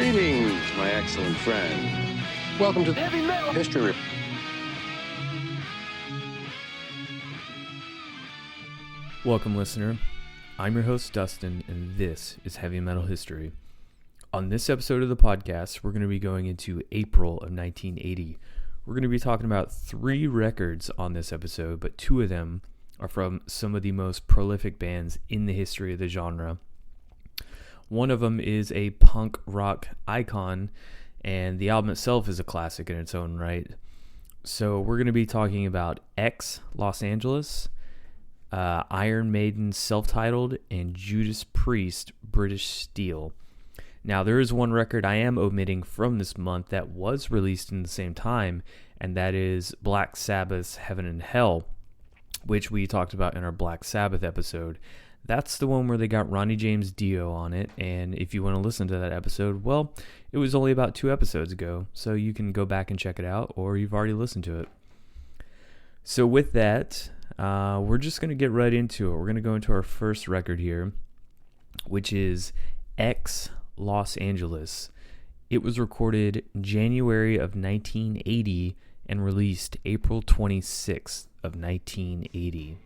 Greetings, my excellent friend. Welcome to the Heavy Metal History Report. Welcome, listener. I'm your host, Dustin, and this is Heavy Metal History. On this episode of the podcast, we're going to be going into April of 1980. We're going to be talking about 3 records on this episode, but 2 of them are from some of the most prolific bands in the history of the genre. One of them is a punk rock icon, and the album itself is a classic in its own right. So we're going to be talking about X, Los Angeles, Iron Maiden, self-titled, and Judas Priest, British Steel. Now, there is one record I am omitting from this month that was released in the same time, and that is Black Sabbath's Heaven and Hell, which we talked about in our Black Sabbath episode. That's the one where they got Ronnie James Dio on it, and if you want to listen to that episode, well, it was only about 2 episodes ago, so you can go back and check it out, or you've already listened to it. So with that, we're just going to get right into it. We're going to go into our first record here, which is X, Los Angeles. It was recorded January of 1980 and released April 26th of 1980.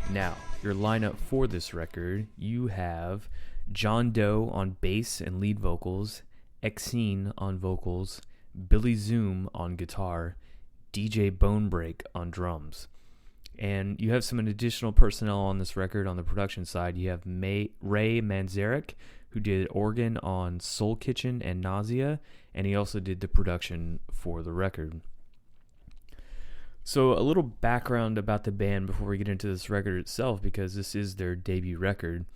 Now, your lineup for this record, you have John Doe on bass and lead vocals, Exene on vocals, Billy Zoom on guitar, DJ Bonebreak on drums. And you have some additional personnel on this record on the production side. You have Ray Manzarek, who did organ on Soul Kitchen and Nausea, and he also did the production for the record. So a little background about the band before we get into this record itself, because this is their debut record.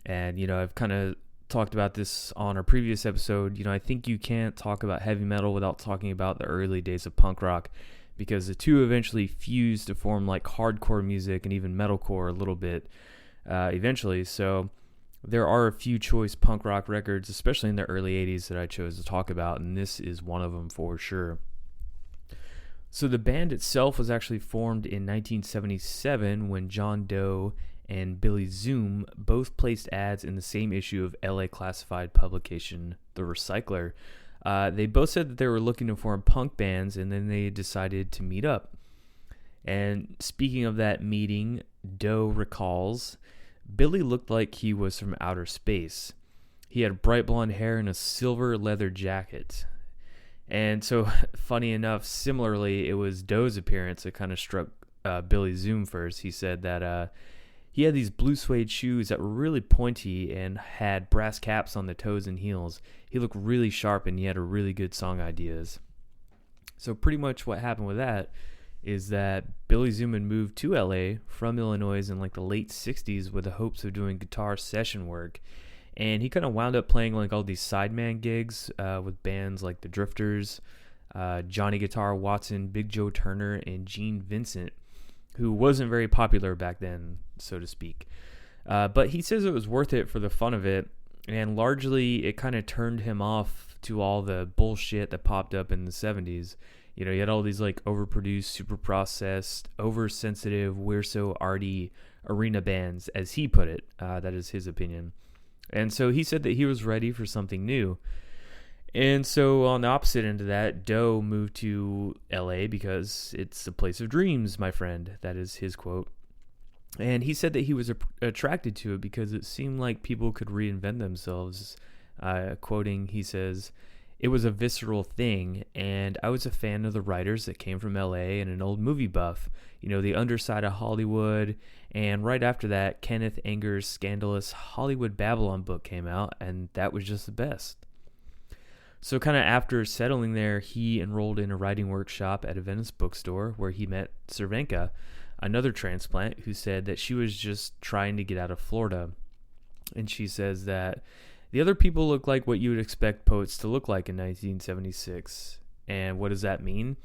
And, I've kind of talked about this on our previous episode. I think you can't talk about heavy metal without talking about the early days of punk rock, because the two eventually fused to form like hardcore music and even metalcore a little bit eventually. So there are a few choice punk rock records, especially in the early 80s, that I chose to talk about, and this is one of them for sure. So the band itself was actually formed in 1977 when John Doe and Billy Zoom both placed ads in the same issue of LA classified publication The Recycler. They both said that they were looking to form punk bands, and then they decided to meet up. And speaking of that meeting, Doe recalls, Billy looked like he was from outer space. He had bright blonde hair and a silver leather jacket. And so, funny enough, similarly, it was Doe's appearance that kind of struck Billy Zoom first. He said that he had these blue suede shoes that were really pointy and had brass caps on the toes and heels. He looked really sharp, and he had a really good song ideas. So pretty much what happened with that is that Billy Zoom had moved to LA from Illinois in like the late 60s with the hopes of doing guitar session work. And he kind of wound up playing like all these sideman gigs with bands like the Drifters, Johnny Guitar Watson, Big Joe Turner, and Gene Vincent, who wasn't very popular back then, so to speak. But he says it was worth it for the fun of it, and largely it kind of turned him off to all the bullshit that popped up in the 70s. You had all these like overproduced, super processed, oversensitive, we're so arty arena bands, as he put it. That is his opinion. And so he said that he was ready for something new. And so on the opposite end of that, Doe moved to LA because it's a place of dreams, my friend. That is his quote. And he said that he was attracted to it because it seemed like people could reinvent themselves. Quoting, he says, "It was a visceral thing, and I was a fan of the writers that came from LA and an old movie buff. The underside of Hollywood. And right after that, Kenneth Anger's scandalous Hollywood Babylon book came out, and that was just the best." So kind of after settling there, he enrolled in a writing workshop at a Venice bookstore where he met Cervenka, another transplant, who said that she was just trying to get out of Florida. And she says that The other people look like what you would expect poets to look like in 1976. And what does that mean?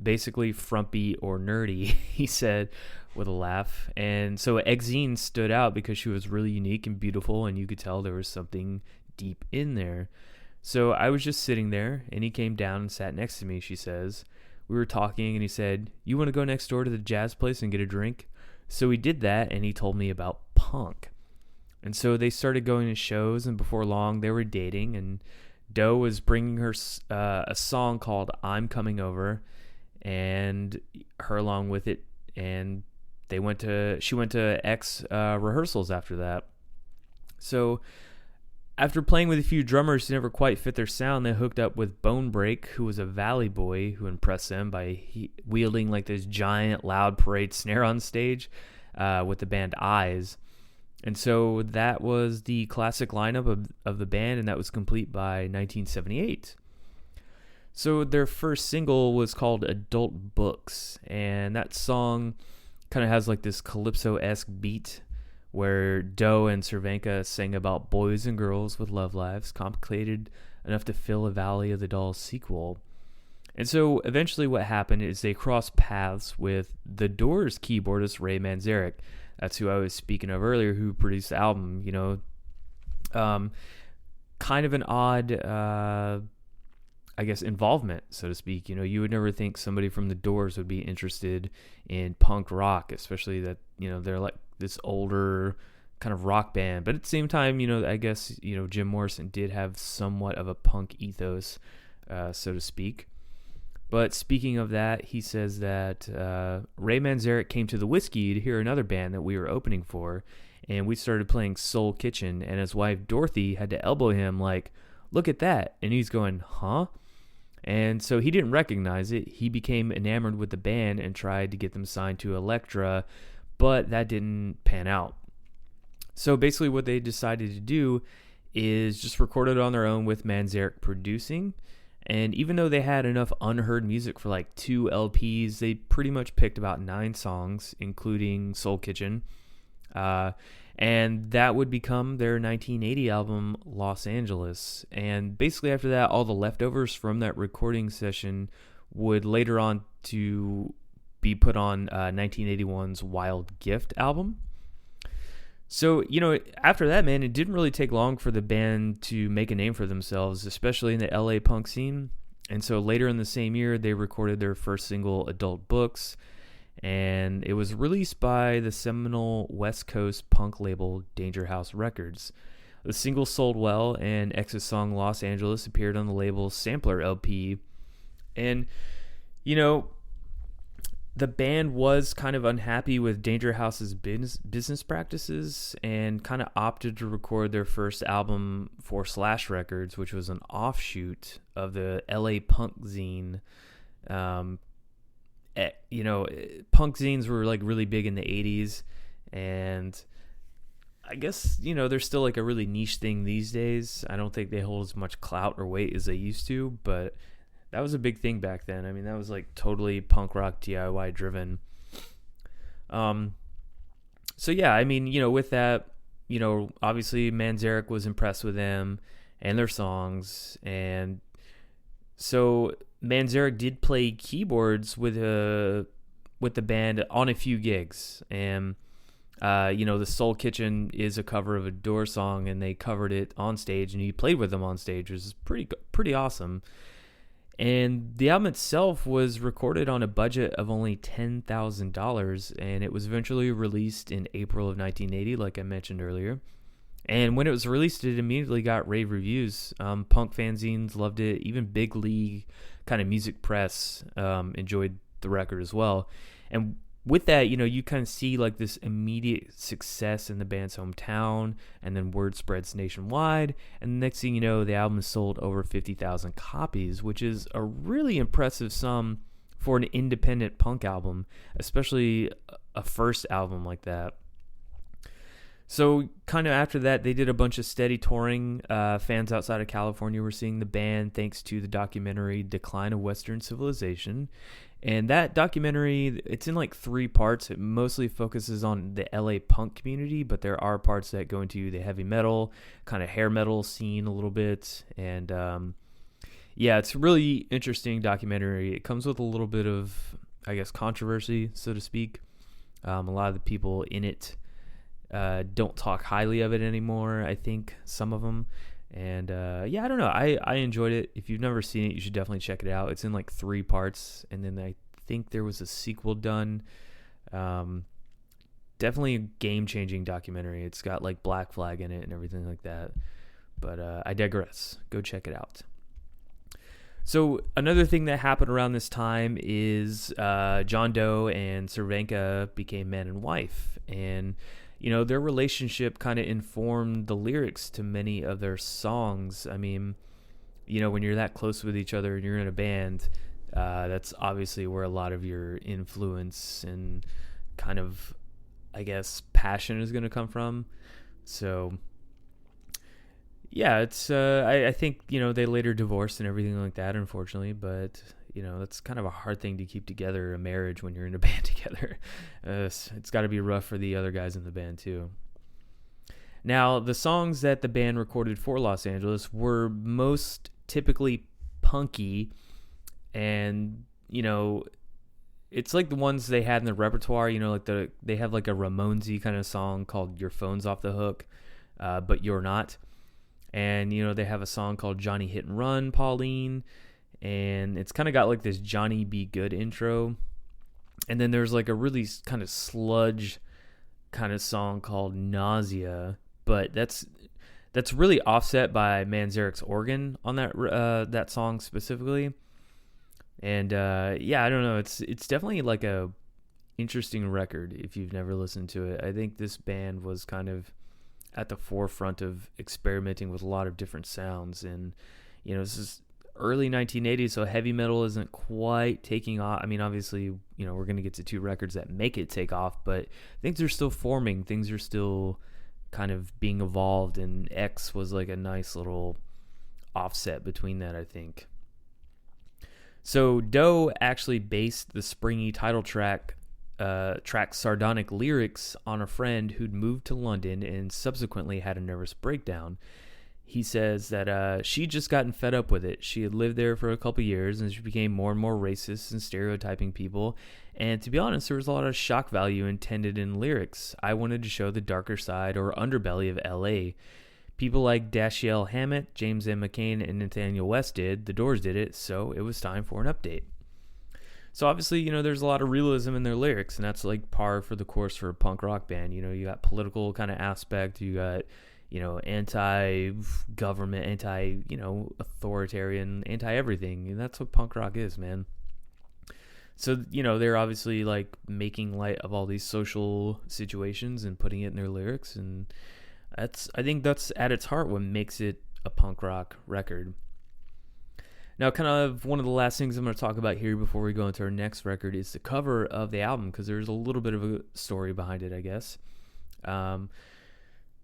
Basically frumpy or nerdy, he said with a laugh. And so Exene stood out because she was really unique and beautiful, and you could tell there was something deep in there. So I was just sitting there, and he came down and sat next to me, she says. We were talking, and he said, "You want to go next door to the jazz place and get a drink?" So we did that, and he told me about punk. And so they started going to shows, and before long, they were dating, and Doe was bringing her a song called "I'm Coming Over," and her along with it, and she went to X rehearsals after that. So after playing with a few drummers who never quite fit their sound, they hooked up with Bone Break, who was a Valley boy who impressed them by wielding like this giant loud parade snare on stage with the band Eyes. And so that was the classic lineup of the band, and that was complete by 1978. So their first single was called Adult Books, and that song kind of has like this calypso-esque beat where Doe and Cervenka sang about boys and girls with love lives complicated enough to fill a Valley of the Dolls sequel. And so eventually what happened is they crossed paths with The Doors keyboardist Ray Manzarek. That's who I was speaking of earlier, who produced the album, kind of an odd, involvement, so to speak. You would never think somebody from The Doors would be interested in punk rock, especially that, they're like this older kind of rock band. But at the same time, Jim Morrison did have somewhat of a punk ethos, so to speak. But speaking of that, he says that Ray Manzarek came to the Whiskey to hear another band that we were opening for, and we started playing Soul Kitchen, and his wife Dorothy had to elbow him like, "Look at that," and he's going, "Huh?" And so he didn't recognize it. He became enamored with the band and tried to get them signed to Elektra, but that didn't pan out. So basically what they decided to do is just record it on their own with Manzarek producing. And even though they had enough unheard music for like 2 LPs, they pretty much picked about 9 songs, including Soul Kitchen. And that would become their 1980 album, Los Angeles. And basically after that, all the leftovers from that recording session would later on to be put on 1981's Wild Gift album. So, after that, man, it didn't really take long for the band to make a name for themselves, especially in the LA punk scene. And so later in the same year, they recorded their first single, Adult Books, and it was released by the seminal West Coast punk label Danger House Records. The single sold well, and X's song Los Angeles appeared on the label's Sampler LP. And, the band was kind of unhappy with Danger House's business practices and kind of opted to record their first album for Slash Records, which was an offshoot of the LA punk zine. Punk zines were like really big in the 80s, and I guess, they're still like a really niche thing these days. I don't think they hold as much clout or weight as they used to, but that was a big thing back then. I mean, that was like totally punk rock DIY driven. So yeah, I mean, with that, obviously Manzarek was impressed with them and their songs. And so Manzarek did play keyboards with the band on a few gigs. And, the Soul Kitchen is a cover of a Doors song, and they covered it on stage, and he played with them on stage, which is pretty awesome. And the album itself was recorded on a budget of only $10,000, and it was eventually released in April of 1980, like I mentioned earlier. And when it was released, it immediately got rave reviews. Punk fanzines loved it. Even big league kind of music press enjoyed the record as well. And with that, you kind of see like this immediate success in the band's hometown, and then word spreads nationwide. And the next thing you know, the album sold over 50,000 copies, which is a really impressive sum for an independent punk album, especially a first album like that. So kind of after that, they did a bunch of steady touring. Fans outside of California were seeing the band thanks to the documentary Decline of Western Civilization. And that documentary, it's in like 3 parts. It mostly focuses on the LA punk community, but there are parts that go into the heavy metal, kind of hair metal scene a little bit. And yeah, it's a really interesting documentary. It comes with a little bit of, I guess, controversy, so to speak. A lot of the people in it don't talk highly of it anymore, I think, some of them. And yeah, I don't know. I enjoyed it. If you've never seen it, you should definitely check it out. It's in like 3 parts, and then I think there was a sequel done. Definitely a game-changing documentary. It's got like Black Flag in it and everything like that. But I digress. Go check it out. So another thing that happened around this time is John Doe and Cervenka became man and wife, and you know, their relationship kind of informed the lyrics to many of their songs. I mean, you know, when you're that close with each other and you're in a band, that's obviously where a lot of your influence and kind of, I guess, passion is going to come from. So, yeah, it's, I think, you know, they later divorced and everything like that, unfortunately, but you know, that's kind of a hard thing to keep together, a marriage, when you're in a band together. It's got to be rough for the other guys in the band, too. Now, the songs that the band recorded for Los Angeles were most typically punky, and, you know, it's like the ones they had in the repertoire, you know, like they have like a Ramonesy kind of song called Your Phone's Off the Hook, but You're Not. And, you know, they have a song called Johnny Hit and Run, Pauline, and it's kind of got like this Johnny Be Good intro. And then there's like a really kind of sludge kind of song called Nausea, but that's really offset by Manzarek's organ on that song specifically. And yeah, I don't know, it's definitely like a interesting record if you've never listened to it. I think this band was kind of at the forefront of experimenting with a lot of different sounds, and you know, this is early 1980s, so heavy metal isn't quite taking off. I mean, obviously, you know, we're going to get to 2 records that make it take off, but things are still forming. Things are still kind of being evolved, and X was like a nice little offset between that, I think. So Doe actually based the springy title track's sardonic lyrics on a friend who'd moved to London and subsequently had a nervous breakdown. He says that she'd just gotten fed up with it. She had lived there for a couple years, and she became more and more racist and stereotyping people. And to be honest, there was a lot of shock value intended in lyrics. I wanted to show the darker side or underbelly of L.A. People like Dashiell Hammett, James M. McCain, and Nathaniel West did. The Doors did it, so it was time for an update. So obviously, you know, there's a lot of realism in their lyrics, and that's like par for the course for a punk rock band. You know, you got political kind of aspect, you got, you know, anti-government, authoritarian, anti-everything. And that's what punk rock is, man. So, you know, they're obviously like making light of all these social situations and putting it in their lyrics. And I think that's at its heart what makes it a punk rock record. Now, kind of one of the last things I'm going to talk about here before we go into our next record is the cover of the album, because there's a little bit of a story behind it, I guess.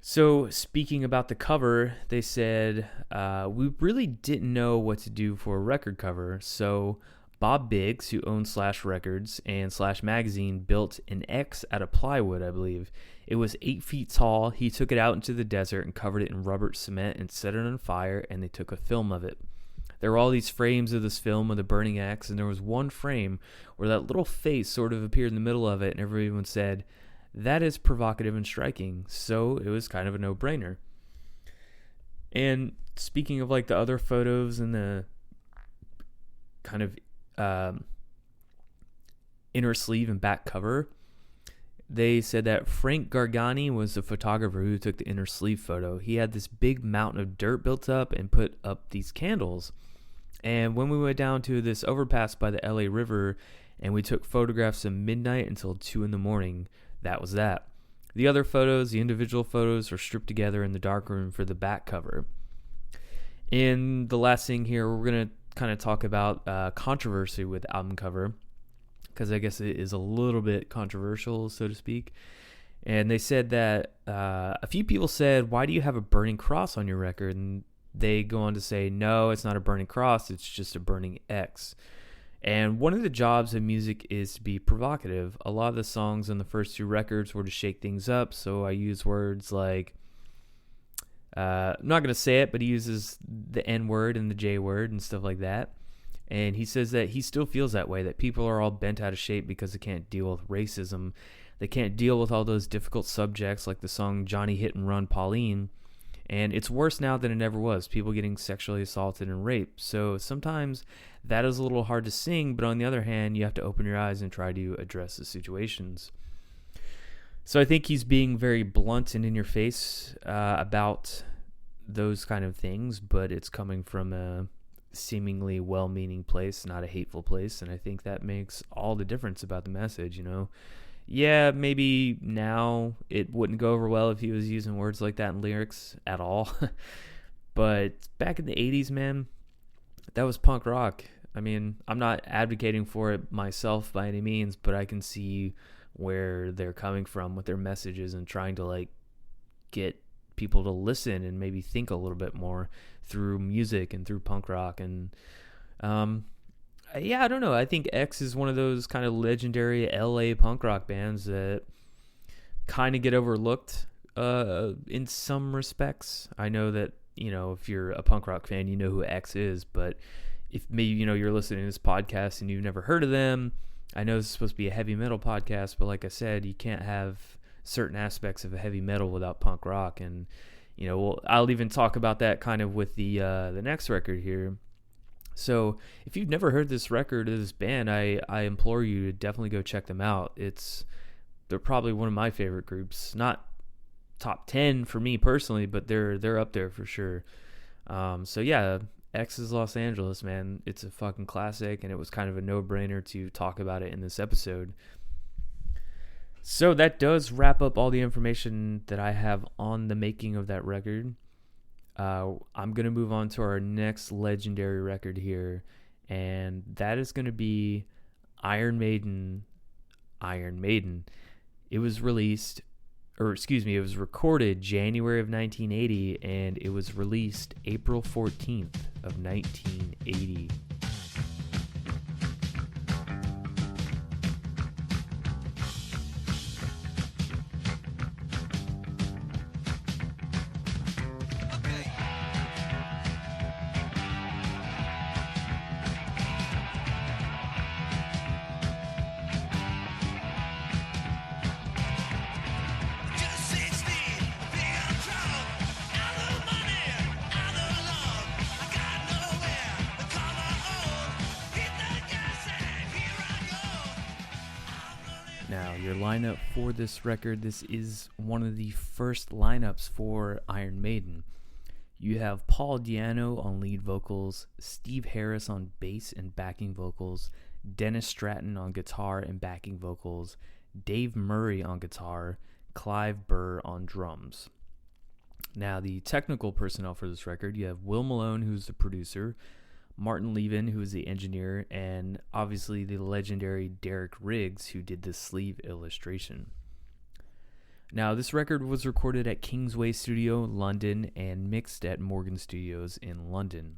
So speaking about the cover, they said, we really didn't know what to do for a record cover, so Bob Biggs, who owned Slash Records and Slash Magazine, built an X out of plywood, I believe. It was 8 feet tall. He took it out into the desert and covered it in rubber cement and set it on fire, and they took a film of it. There were all these frames of this film with a burning X, and there was one frame where that little face sort of appeared in the middle of it, and everyone said, that is provocative and striking, so it was kind of a no-brainer. And speaking of like the other photos and the kind of inner sleeve and back cover, they said that Frank Gargani was the photographer who took the inner sleeve photo. He had this big mountain of dirt built up and put up these candles. And when we went down to this overpass by the LA River and we took photographs at midnight until 2 a.m, that was that. The other photos, the individual photos, are stripped together in the darkroom for the back cover. And the last thing here, we're going to kind of talk about controversy with album cover, because I guess it is a little bit controversial, so to speak. And they said that a few people said, why do you have a burning cross on your record? And they go on to say, no, it's not a burning cross, it's just a burning X. And one of the jobs of music is to be provocative. A lot of the songs on the first 2 records were to shake things up, so I use words like, I'm not going to say it, but he uses the N word and the J word and stuff like that. And he says that he still feels that way, that people are all bent out of shape because they can't deal with racism. They can't deal with all those difficult subjects like the song Johnny Hit and Run Pauline. And it's worse now than it ever was, people getting sexually assaulted and raped. So sometimes that is a little hard to sing, but on the other hand, you have to open your eyes and try to address the situations. So I think he's being very blunt and in your face about those kind of things, but it's coming from a seemingly well-meaning place, not a hateful place. And I think that makes all the difference about the message, you know. Yeah, maybe now it wouldn't go over well if he was using words like that in lyrics at all. But back in the 80s, man, that was punk rock. I mean, I'm not advocating for it myself by any means, but I can see where they're coming from with their messages and trying to like get people to listen and maybe think a little bit more through music and through punk rock. And yeah, I don't know. I think X is one of those kind of legendary LA punk rock bands that kind of get overlooked in some respects. I know that, you know, if you're a punk rock fan, you know who X is, but if maybe, you know, you're listening to this podcast and you've never heard of them, I know this is supposed to be a heavy metal podcast, but like I said, you can't have certain aspects of a heavy metal without punk rock. And, you know, I'll even talk about that kind of with the next record here. So if you've never heard this record or this band, I implore you to definitely go check them out. They're probably one of my favorite groups. Not top 10 for me personally, but they're up there for sure. So yeah, X is Los Angeles, man. It's a fucking classic, and it was kind of a no-brainer to talk about it in this episode. So that does wrap up all the information that I have on the making of that record. I'm going to move on to our next legendary record here, and that is going to be Iron Maiden. It was recorded January of 1980, and it was released April 14th of 1980. Now, your lineup for this record, this is one of the first lineups for Iron Maiden. You have Paul Di'Anno on lead vocals, Steve Harris on bass and backing vocals, Dennis Stratton on guitar and backing vocals, Dave Murray on guitar, Clive Burr on drums. Now, the technical personnel for this record, you have Will Malone, who's the producer, Martin Levin, who is the engineer, and obviously the legendary Derek Riggs, who did the sleeve illustration. Now, this record was recorded at Kingsway Studio, London, and mixed at Morgan Studios in London.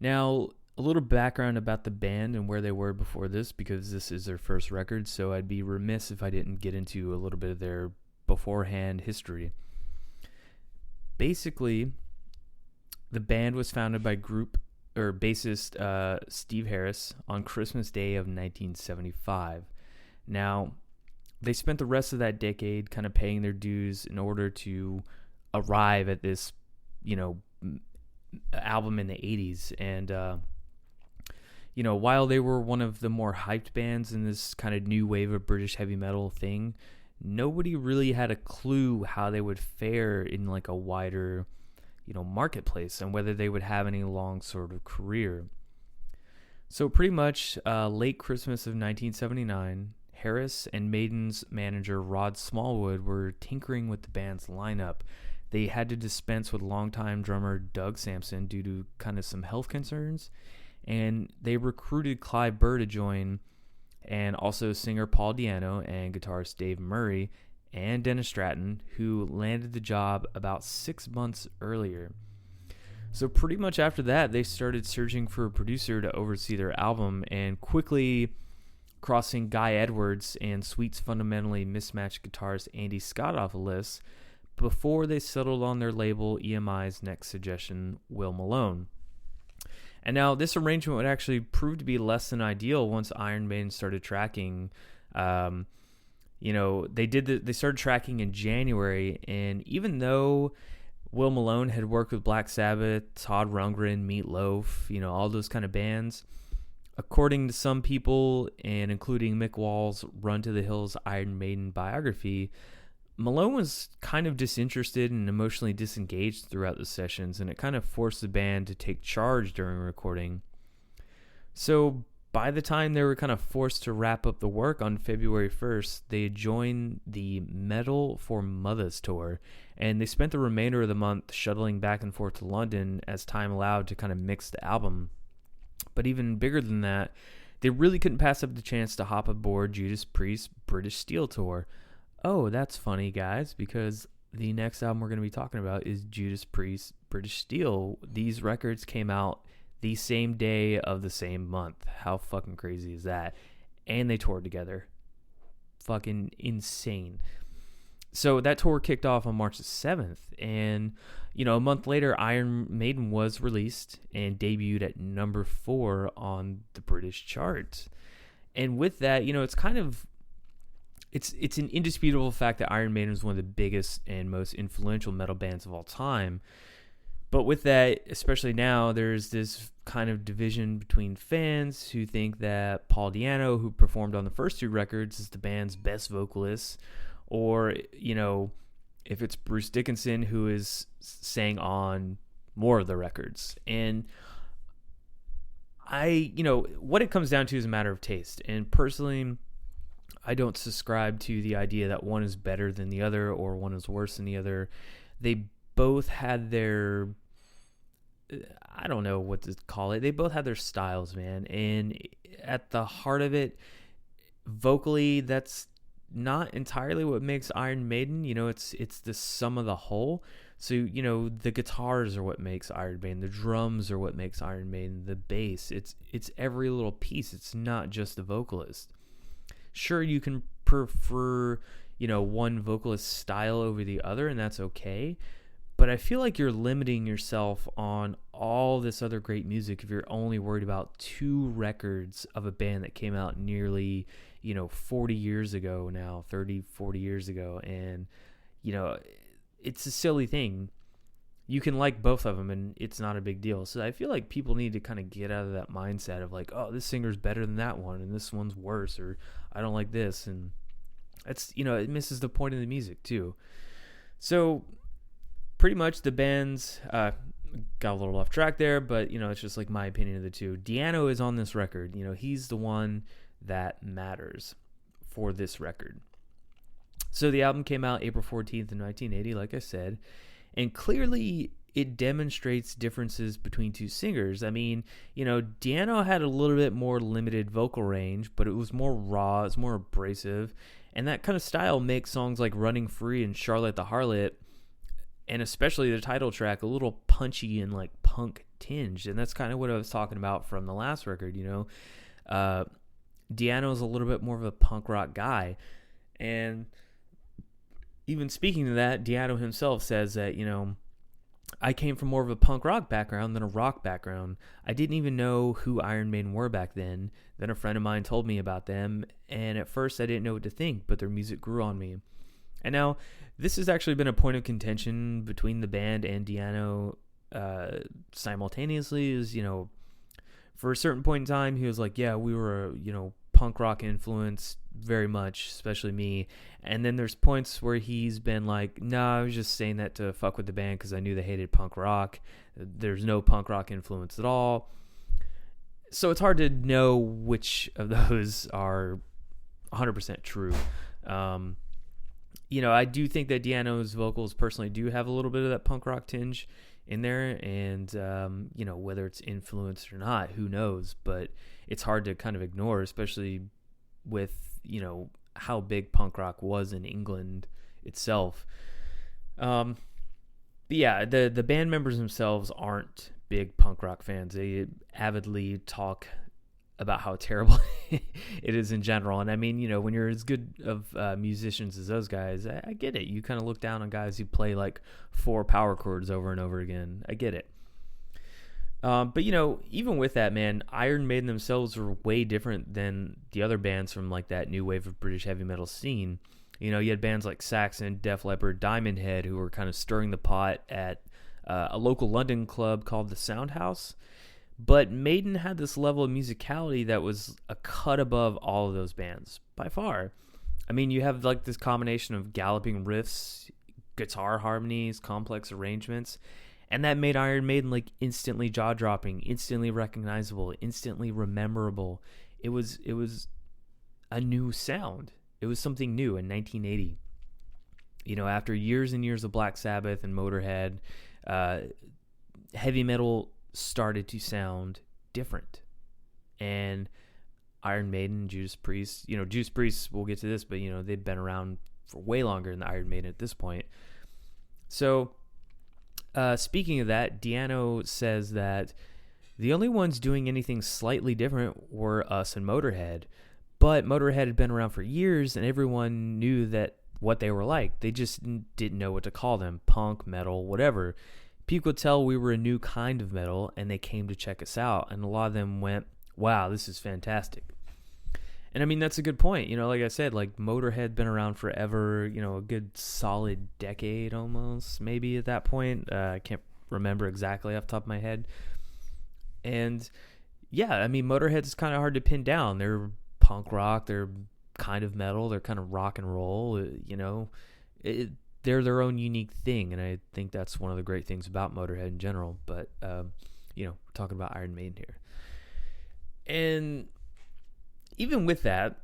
Now, a little background about the band and where they were before this, because this is their first record, so I'd be remiss if I didn't get into a little bit of their beforehand history. Basically, the band was founded by bassist Steve Harris on Christmas Day of 1975. Now, they spent the rest of that decade kind of paying their dues in order to arrive at this, you know, album in the 80s. And, you know, while they were one of the more hyped bands in this kind of new wave of British heavy metal thing, nobody really had a clue how they would fare in like a wider, you know, marketplace, and whether they would have any long sort of career. So pretty much late Christmas of 1979, Harris and Maiden's manager Rod Smallwood were tinkering with the band's lineup. They had to dispense with longtime drummer Doug Sampson due to kind of some health concerns, and they recruited Clive Burr to join and also singer Paul Di'Anno and guitarist Dave Murray and Dennis Stratton, who landed the job about 6 months earlier. So pretty much after that, they started searching for a producer to oversee their album, and quickly crossing Guy Edwards and Sweet's fundamentally mismatched guitarist Andy Scott off the list before they settled on their label EMI's next suggestion, Will Malone. And now this arrangement would actually prove to be less than ideal once Iron Maiden started tracking. They started tracking in January, and even though Will Malone had worked with Black Sabbath, Todd Rundgren, Meat Loaf, all those kind of bands, according to some people, and including Mick Wall's Run to the Hills Iron Maiden biography, Malone was kind of disinterested and emotionally disengaged throughout the sessions, and it kind of forced the band to take charge during recording. So by the time they were kind of forced to wrap up the work on February 1st, they joined the Metal for Mothers tour, and they spent the remainder of the month shuttling back and forth to London as time allowed to kind of mix the album. But even bigger than that, they really couldn't pass up the chance to hop aboard Judas Priest's British Steel tour. Oh, that's funny, guys, because the next album we're going to be talking about is Judas Priest's British Steel. These records came out the same day of the same month. How fucking crazy is that? And they toured together. Fucking insane. So that tour kicked off on March the 7th, and a month later, Iron Maiden was released and debuted at number 4 on the British charts. And with that, it's an indisputable fact that Iron Maiden is one of the biggest and most influential metal bands of all time. But with that, especially now, there's this kind of division between fans who think that Paul Di'Anno, who performed on the first 2 records, is the band's best vocalist, or, if it's Bruce Dickinson, who is sang on more of the records. And what it comes down to is a matter of taste. And personally, I don't subscribe to the idea that one is better than the other or one is worse than the other. They both had their, I don't know what to call it. They both had their styles, man. And at the heart of it, vocally, that's not entirely what makes Iron Maiden. It's the sum of the whole. So, the guitars are what makes Iron Maiden. The drums are what makes Iron Maiden. The bass. It's every little piece. It's not just the vocalist. Sure, you can prefer, one vocalist style over the other, and that's okay. But I feel like you're limiting yourself on all this other great music if you're only worried about 2 records of a band that came out nearly, 40 years ago now, 30, 40 years ago. And, it's a silly thing. You can like both of them, and it's not a big deal. So I feel like people need to kind of get out of that mindset of like, oh, this singer's better than that one, and this one's worse, or I don't like this. And it's, it misses the point of the music too. So pretty much the bands got a little off track there, but, it's just like my opinion of the two. Di'Anno is on this record. He's the one that matters for this record. So the album came out April 14th in 1980, like I said, and clearly it demonstrates differences between 2 singers. I mean, Di'Anno had a little bit more limited vocal range, but it was more raw, it's more abrasive, and that kind of style makes songs like Running Free and Charlotte the Harlot, and especially the title track, a little punchy and like punk tinged. And that's kind of what I was talking about from the last record. Di'Anno is a little bit more of a punk rock guy. And even speaking to that, Di'Anno himself says that, I came from more of a punk rock background than a rock background. I didn't even know who Iron Maiden were back then. Then a friend of mine told me about them, and at first I didn't know what to think, but their music grew on me. And now, this has actually been a point of contention between the band and Di'Anno simultaneously. Is, for a certain point in time, he was like, yeah, we were, punk rock influenced very much, especially me. And then there's points where he's been like, I was just saying that to fuck with the band because I knew they hated punk rock. There's no punk rock influence at all. So it's hard to know which of those are 100% true. I do think that Di'Anno's vocals personally do have a little bit of that punk rock tinge in there, and whether it's influenced or not, who knows, but it's hard to kind of ignore, especially with, how big punk rock was in England itself. But yeah, the band members themselves aren't big punk rock fans. They avidly talk about how terrible it is in general. And I mean, when you're as good of musicians as those guys, I get it. You kind of look down on guys who play like 4 power chords over and over again. I get it. But even with that, man, Iron Maiden themselves were way different than the other bands from like that new wave of British heavy metal scene. You had bands like Saxon, Def Leppard, Diamond Head, who were kind of stirring the pot at a local London club called the Sound House. But Maiden had this level of musicality that was a cut above all of those bands, by far. I mean, you have like this combination of galloping riffs, guitar harmonies, complex arrangements, and that made Iron Maiden like instantly jaw-dropping, instantly recognizable, instantly rememberable. It was a new sound. It was something new in 1980. After years and years of Black Sabbath and Motorhead, heavy metal started to sound different. And Iron Maiden, Judas Priest, Judas Priest, we'll get to this, but they've been around for way longer than Iron Maiden at this point. So speaking of that, Diano says that the only ones doing anything slightly different were us and Motorhead, but Motorhead had been around for years and everyone knew that what they were like. They just didn't know what to call them, punk, metal, whatever. People could tell we were a new kind of metal, and they came to check us out, and a lot of them went, wow, this is fantastic. And I mean, that's a good point. Like I said, like Motorhead been around forever, a good solid decade almost, maybe at that point. I can't remember exactly off the top of my head. And yeah, I mean, Motorhead's kind of hard to pin down. They're punk rock, they're kind of metal, they're kind of rock and roll, they're their own unique thing, and I think that's one of the great things about Motorhead in general. But we're talking about Iron Maiden here. And even with that,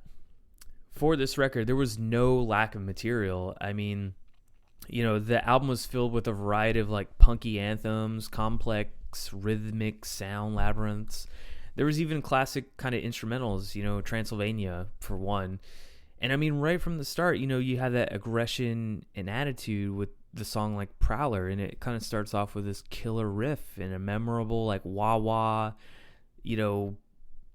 for this record, there was no lack of material. I mean, the album was filled with a variety of like punky anthems, complex rhythmic sound labyrinths. There was even classic kind of instrumentals, Transylvania for one. And I mean, right from the start, you have that aggression and attitude with the song like Prowler, and it kind of starts off with this killer riff and a memorable like wah-wah,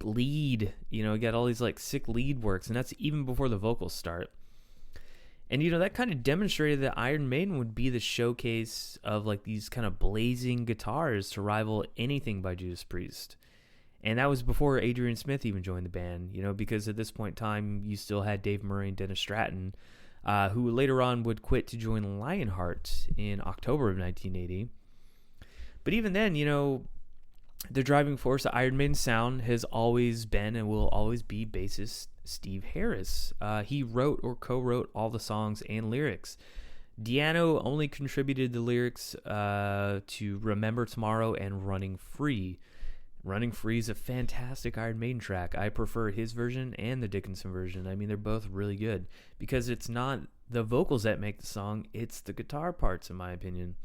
lead. You got all these like sick lead works, and that's even before the vocals start. And that kind of demonstrated that Iron Maiden would be the showcase of like these kind of blazing guitars to rival anything by Judas Priest. And that was before Adrian Smith even joined the band, because at this point in time, you still had Dave Murray and Dennis Stratton, who later on would quit to join Lionheart in October of 1980. But even then, the driving force of Iron Maiden's sound has always been and will always be bassist Steve Harris. He wrote or co-wrote all the songs and lyrics. Diano only contributed the lyrics to Remember Tomorrow and Running Free. Running Free is a fantastic Iron Maiden track. I prefer his version and the Dickinson version. I mean, they're both really good because it's not the vocals that make the song, it's the guitar parts, in my opinion.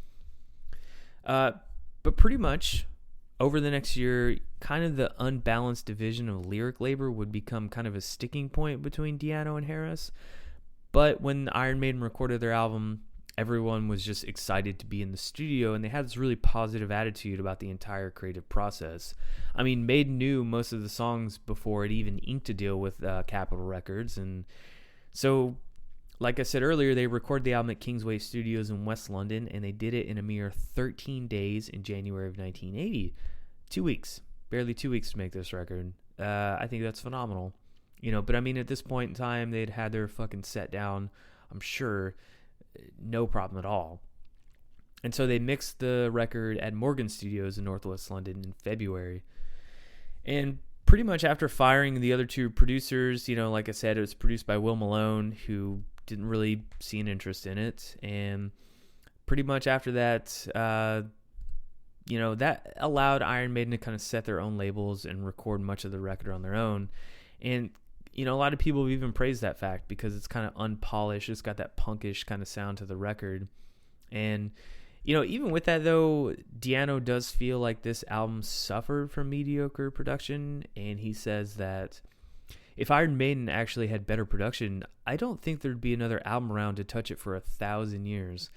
But pretty much over the next year, kind of the unbalanced division of lyric labor would become kind of a sticking point between Diano and Harris. But when Iron Maiden recorded their album, everyone was just excited to be in the studio, and they had this really positive attitude about the entire creative process. I mean, Maiden knew most of the songs before it even inked a deal with Capitol Records, and so, like I said earlier, they recorded the album at Kingsway Studios in West London, and they did it in a mere 13 days in January of 1980. 2 weeks. Barely 2 weeks to make this record. I think that's phenomenal. But I mean, at this point in time, they'd had their fucking set down, I'm sure, no problem at all. And so they mixed the record at Morgan Studios in Northwest London in February. And pretty much after firing the other two producers, like I said, it was produced by Will Malone, who didn't really see an interest in it. And pretty much after that, that allowed Iron Maiden to kind of set their own labels and record much of the record on their own. And a lot of people have even praised that fact because it's kind of unpolished. It's got that punkish kind of sound to the record. And, even with that, though, Diano does feel like this album suffered from mediocre production. And he says that if Iron Maiden actually had better production, I don't think there'd be another album around to touch it for 1,000 years.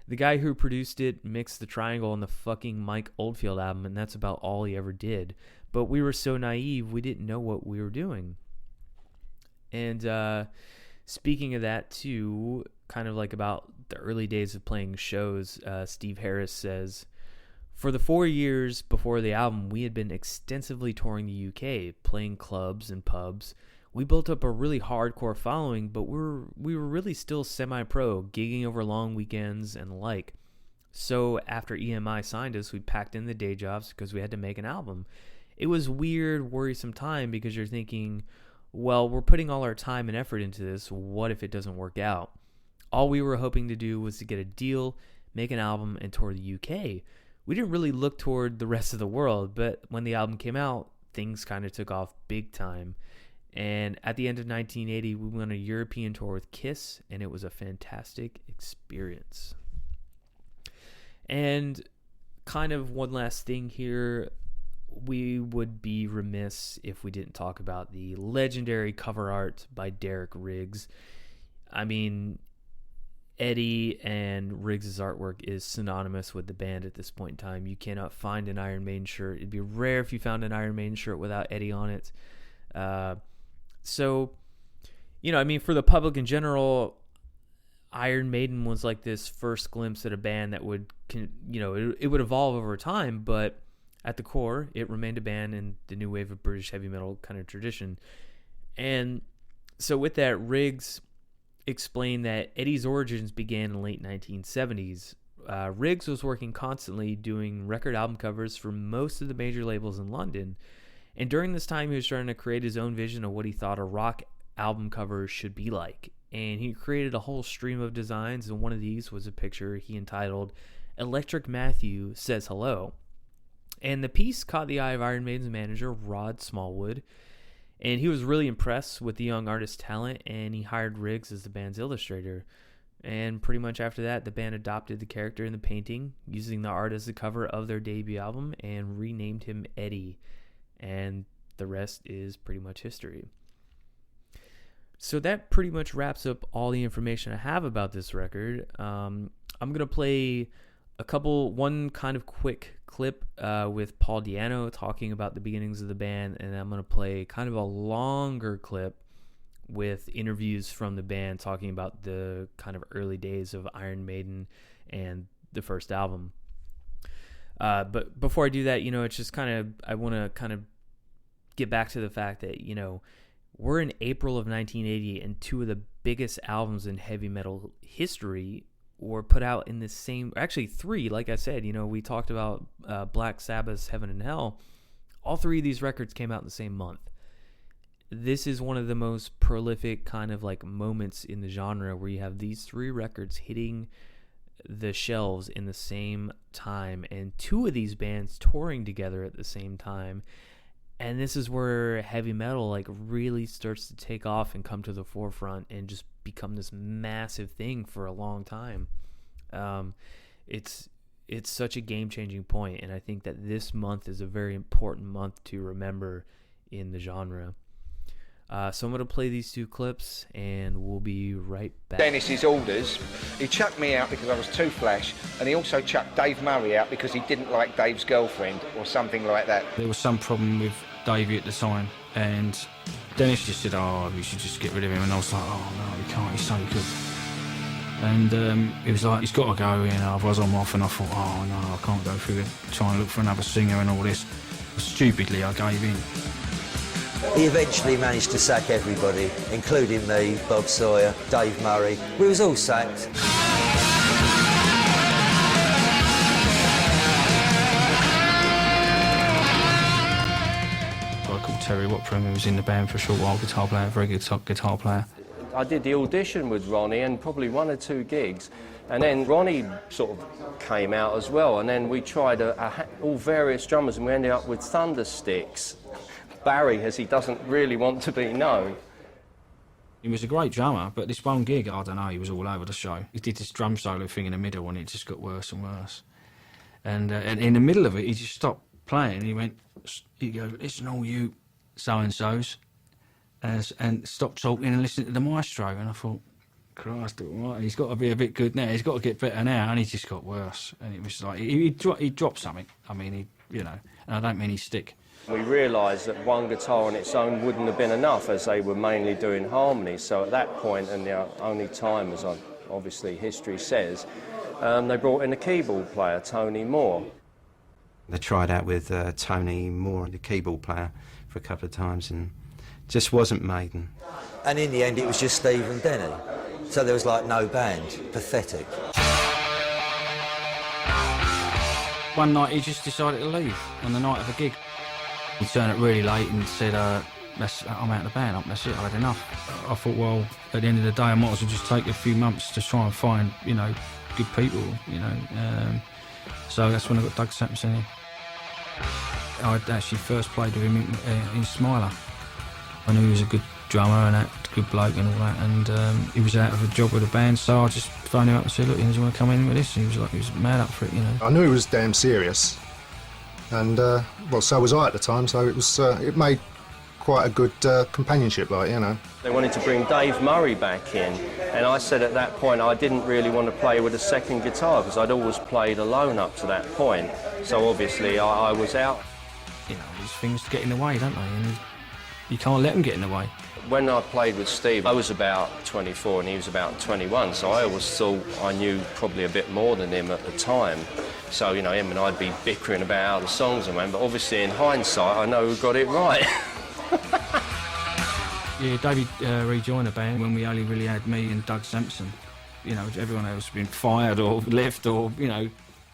The guy who produced it mixed the Triangle on the fucking Mike Oldfield album, and that's about all he ever did. But we were so naive, we didn't know what we were doing. And speaking of that, too, kind of like about the early days of playing shows, Steve Harris says, for the 4 years before the album, we had been extensively touring the UK, playing clubs and pubs. We built up a really hardcore following, but we were really still semi-pro, gigging over long weekends and the like. So after EMI signed us, we packed in the day jobs because we had to make an album. It was weird, worrisome time because you're thinking, well, we're putting all our time and effort into this. What if it doesn't work out? All we were hoping to do was to get a deal, make an album, and tour the UK. We didn't really look toward the rest of the world, but when the album came out, things kind of took off big time. And at the end of 1980, we went on a European tour with Kiss, and it was a fantastic experience. And kind of one last thing here, we would be remiss if we didn't talk about the legendary cover art by Derek Riggs. I mean, Eddie and Riggs' artwork is synonymous with the band at this point in time. You cannot find an Iron Maiden shirt. It'd be rare if you found an Iron Maiden shirt without Eddie on it. So, you know, I mean, for the public in general, Iron Maiden was like this first glimpse at a band that would, you know, it would evolve over time, but at the core, it remained a band in the new wave of British heavy metal kind of tradition. And so with that, Riggs explained that Eddie's origins began in the late 1970s. Riggs was working constantly doing record album covers for most of the major labels in London. And during this time, he was trying to create his own vision of what he thought a rock album cover should be like. And he created a whole stream of designs, and one of these was a picture he entitled Electric Matthew Says Hello. And the piece caught the eye of Iron Maiden's manager, Rod Smallwood, and he was really impressed with the young artist's talent, and he hired Riggs as the band's illustrator. And pretty much after that, the band adopted the character in the painting, using the art as the cover of their debut album, and renamed him Eddie. And the rest is pretty much history. So that pretty much wraps up all the information I have about this record. I'm going to play one kind of quick clip with Paul Di'Anno talking about the beginnings of the band, and I'm going to play kind of a longer clip with interviews from the band talking about the kind of early days of Iron Maiden and the first album. But before I do that, you know, it's just I want to kind of get back to the fact that, you know, we're in April of 1980 and two of the biggest albums in heavy metal history were put out in the same, actually three, like I said, you know, we talked about Black Sabbath's Heaven and Hell. All three of these records came out in the same month. This is one of the most prolific kind of like moments in the genre where you have these three records hitting the shelves in the same time, and two of these bands touring together at the same time. And this is where heavy metal like really starts to take off and come to the forefront and just become this massive thing for a long time. It's such a game-changing point, and I think that this month is a very important month to remember in the genre. So I'm going to play these two clips, and we'll be right back. Dennis's orders, he chucked me out because I was too flash, and he also chucked Dave Murray out because he didn't like Dave's girlfriend, or something like that. There was some problem with Davey at the time, and Dennis just said, oh, we should just get rid of him, and I was like, oh no, we can't, he's so good. And it was like, he's got to go, you know, otherwise I'm off, and I thought, oh no, I can't go through it, try and look for another singer and all this. Stupidly, I gave in. He eventually managed to sack everybody, including me, Bob Sawyer, Dave Murray. We was all sacked. I called Terry Watford, who was in the band for a short while, guitar player, very good guitar player. I did the audition with Ronnie and probably one or two gigs, and then Ronnie sort of came out as well, and then we tried all various drummers, and we ended up with Thundersticks. Barry, as he doesn't really want to be known. He was a great drummer, but this one gig, I don't know, he was all over the show. He did this drum solo thing in the middle, and it just got worse and worse. And in the middle of it, he just stopped playing. He'd go, listen, all you so-and-sos, and stopped talking and listened to the maestro. And I thought, Christ, right, he's got to be a bit good now. He's got to get better now, and he just got worse. And it was like he dropped something. I mean, and I don't mean his stick. We realised that one guitar on its own wouldn't have been enough, as they were mainly doing harmonies. So at that point, and the only time, as obviously history says, they brought in a keyboard player, Tony Moore. They tried out with Tony Moore, the keyboard player, for a couple of times, and just wasn't Maiden. And in the end, it was just Steve and Denny. So there was like no band. Pathetic. One night he just decided to leave on the night of a gig. He turned up really late and said, I'm out of the band, that's it, I've had enough. I thought, well, at the end of the day, I might as well just take a few months to try and find, good people, So that's when I got Doug Sampson in. I'd actually first played with him in Smiler. I knew he was a good drummer and a good bloke and all that, and he was out of a job with a band, so I just phoned him up and said, look, do you want to come in with this? And he was mad up for it, I knew he was damn serious, and so was I at the time, so it was it made quite a good companionship, They wanted to bring Dave Murray back in, and I said at that point I didn't really want to play with a second guitar because I'd always played alone up to that point, so obviously I was out. These things get in the way, don't they? And you can't let them get in the way. When I played with Steve, I was about 24 and he was about 21, so I always thought I knew probably a bit more than him at the time. So, him and I'd be bickering about how the songs went, but obviously in hindsight, I know who got it right. Yeah, David rejoined the band when we only really had me and Doug Sampson. Everyone else had been fired or left or,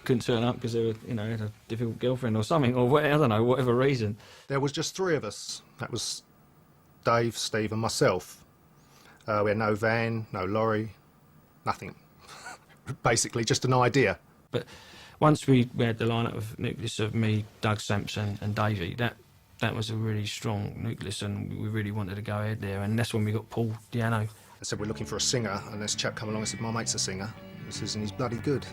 couldn't turn up because they were, had a difficult girlfriend or something, or I don't know, whatever reason. There was just three of us. That was Dave, Steve and myself. We had no van, no lorry, nothing. Basically just an idea. But once we had the lineup of nucleus of me, Doug Sampson and Davey, that was a really strong nucleus, and we really wanted to go ahead there, and that's when we got Paul Diano. I said, we're looking for a singer, and this chap come along and said, my mate's a singer. He says, and he's bloody good.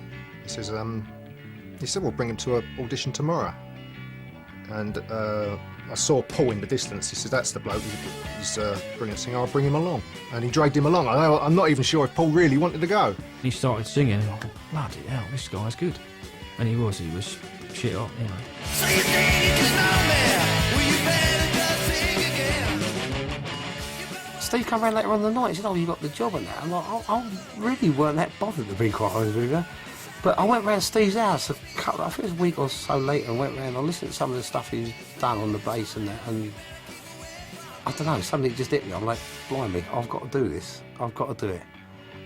He says, we'll bring him to an audition tomorrow. And I saw Paul in the distance. He said, that's the bloke, he's a brilliant singer, I'll bring him along. And he dragged him along. I'm not even sure if Paul really wanted to go. He started singing, and I thought, bloody hell, this guy's good. And he was shit hot, So you think you can know me? Well, you better just sing again. Steve come round later on in the night and said, you got the job and that. I'm like, I really weren't that bothered, to be quite honest with you. But I went round Steve's house I think it was a week or so later, and went round, I listened to some of the stuff he's done on the bass and that, and I don't know, something just hit me. I'm like, blimey, I've got to do this. I've got to do it.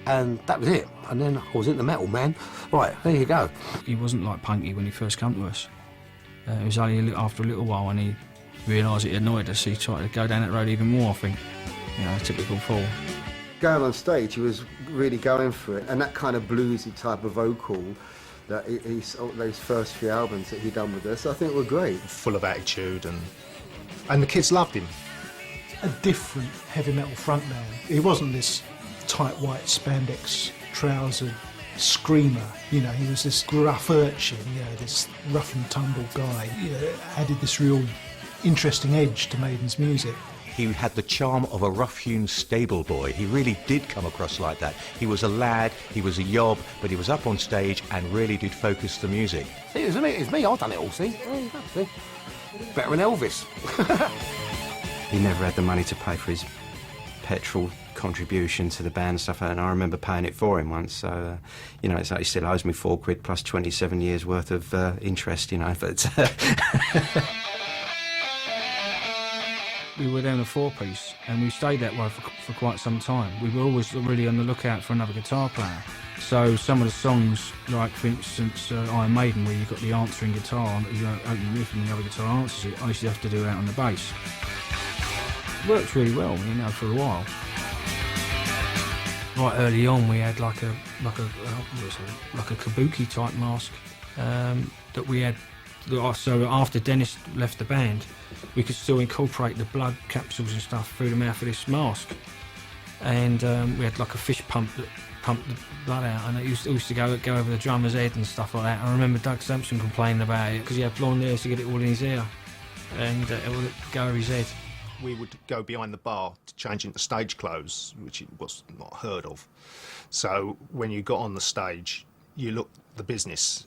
And that was it. And then I was into metal, man. Right, there you go. He wasn't like punky when he first came to us. It was only after a little while when he realised it annoyed us, he tried to go down that road even more, I think. Typical Paul. Going on stage, he was really going for it, and that kind of bluesy type of vocal that those first few albums that he done with us, I think were great. Full of attitude, and the kids loved him. A different heavy metal frontman. He wasn't this tight white spandex trouser screamer, he was this gruff urchin, this rough and tumble guy. Added this real interesting edge to Maiden's music. He had the charm of a rough-hewn stable boy. He really did come across like that. He was a lad, he was a yob, but he was up on stage and really did focus the music. See, it was me, I've done it all, see? Better than Elvis. He never had the money to pay for his petrol contribution to the band and stuff, and I remember paying it for him once, so it's like he still owes me £4 plus 27 years worth of interest, but we were down a four-piece, and we stayed that way for quite some time. We were always really on the lookout for another guitar player. So some of the songs, like for instance Iron Maiden, where you've got the answering guitar on the opening riff and the other guitar answers it, I used to have to do that on the bass. It worked really well, for a while. Right early on, we had like a kabuki type mask that we had. So after Dennis left the band, we could still incorporate the blood capsules and stuff through the mouth of this mask, and we had like a fish pump that pumped the blood out, and it used to go over the drummer's head and stuff like that. I remember Doug Sampson complaining about it because he had blonde hair, to get it all in his hair, and it would go over his head. we would go behind the bar to change into stage clothes, which was not heard of. So when you got on the stage, you looked the business,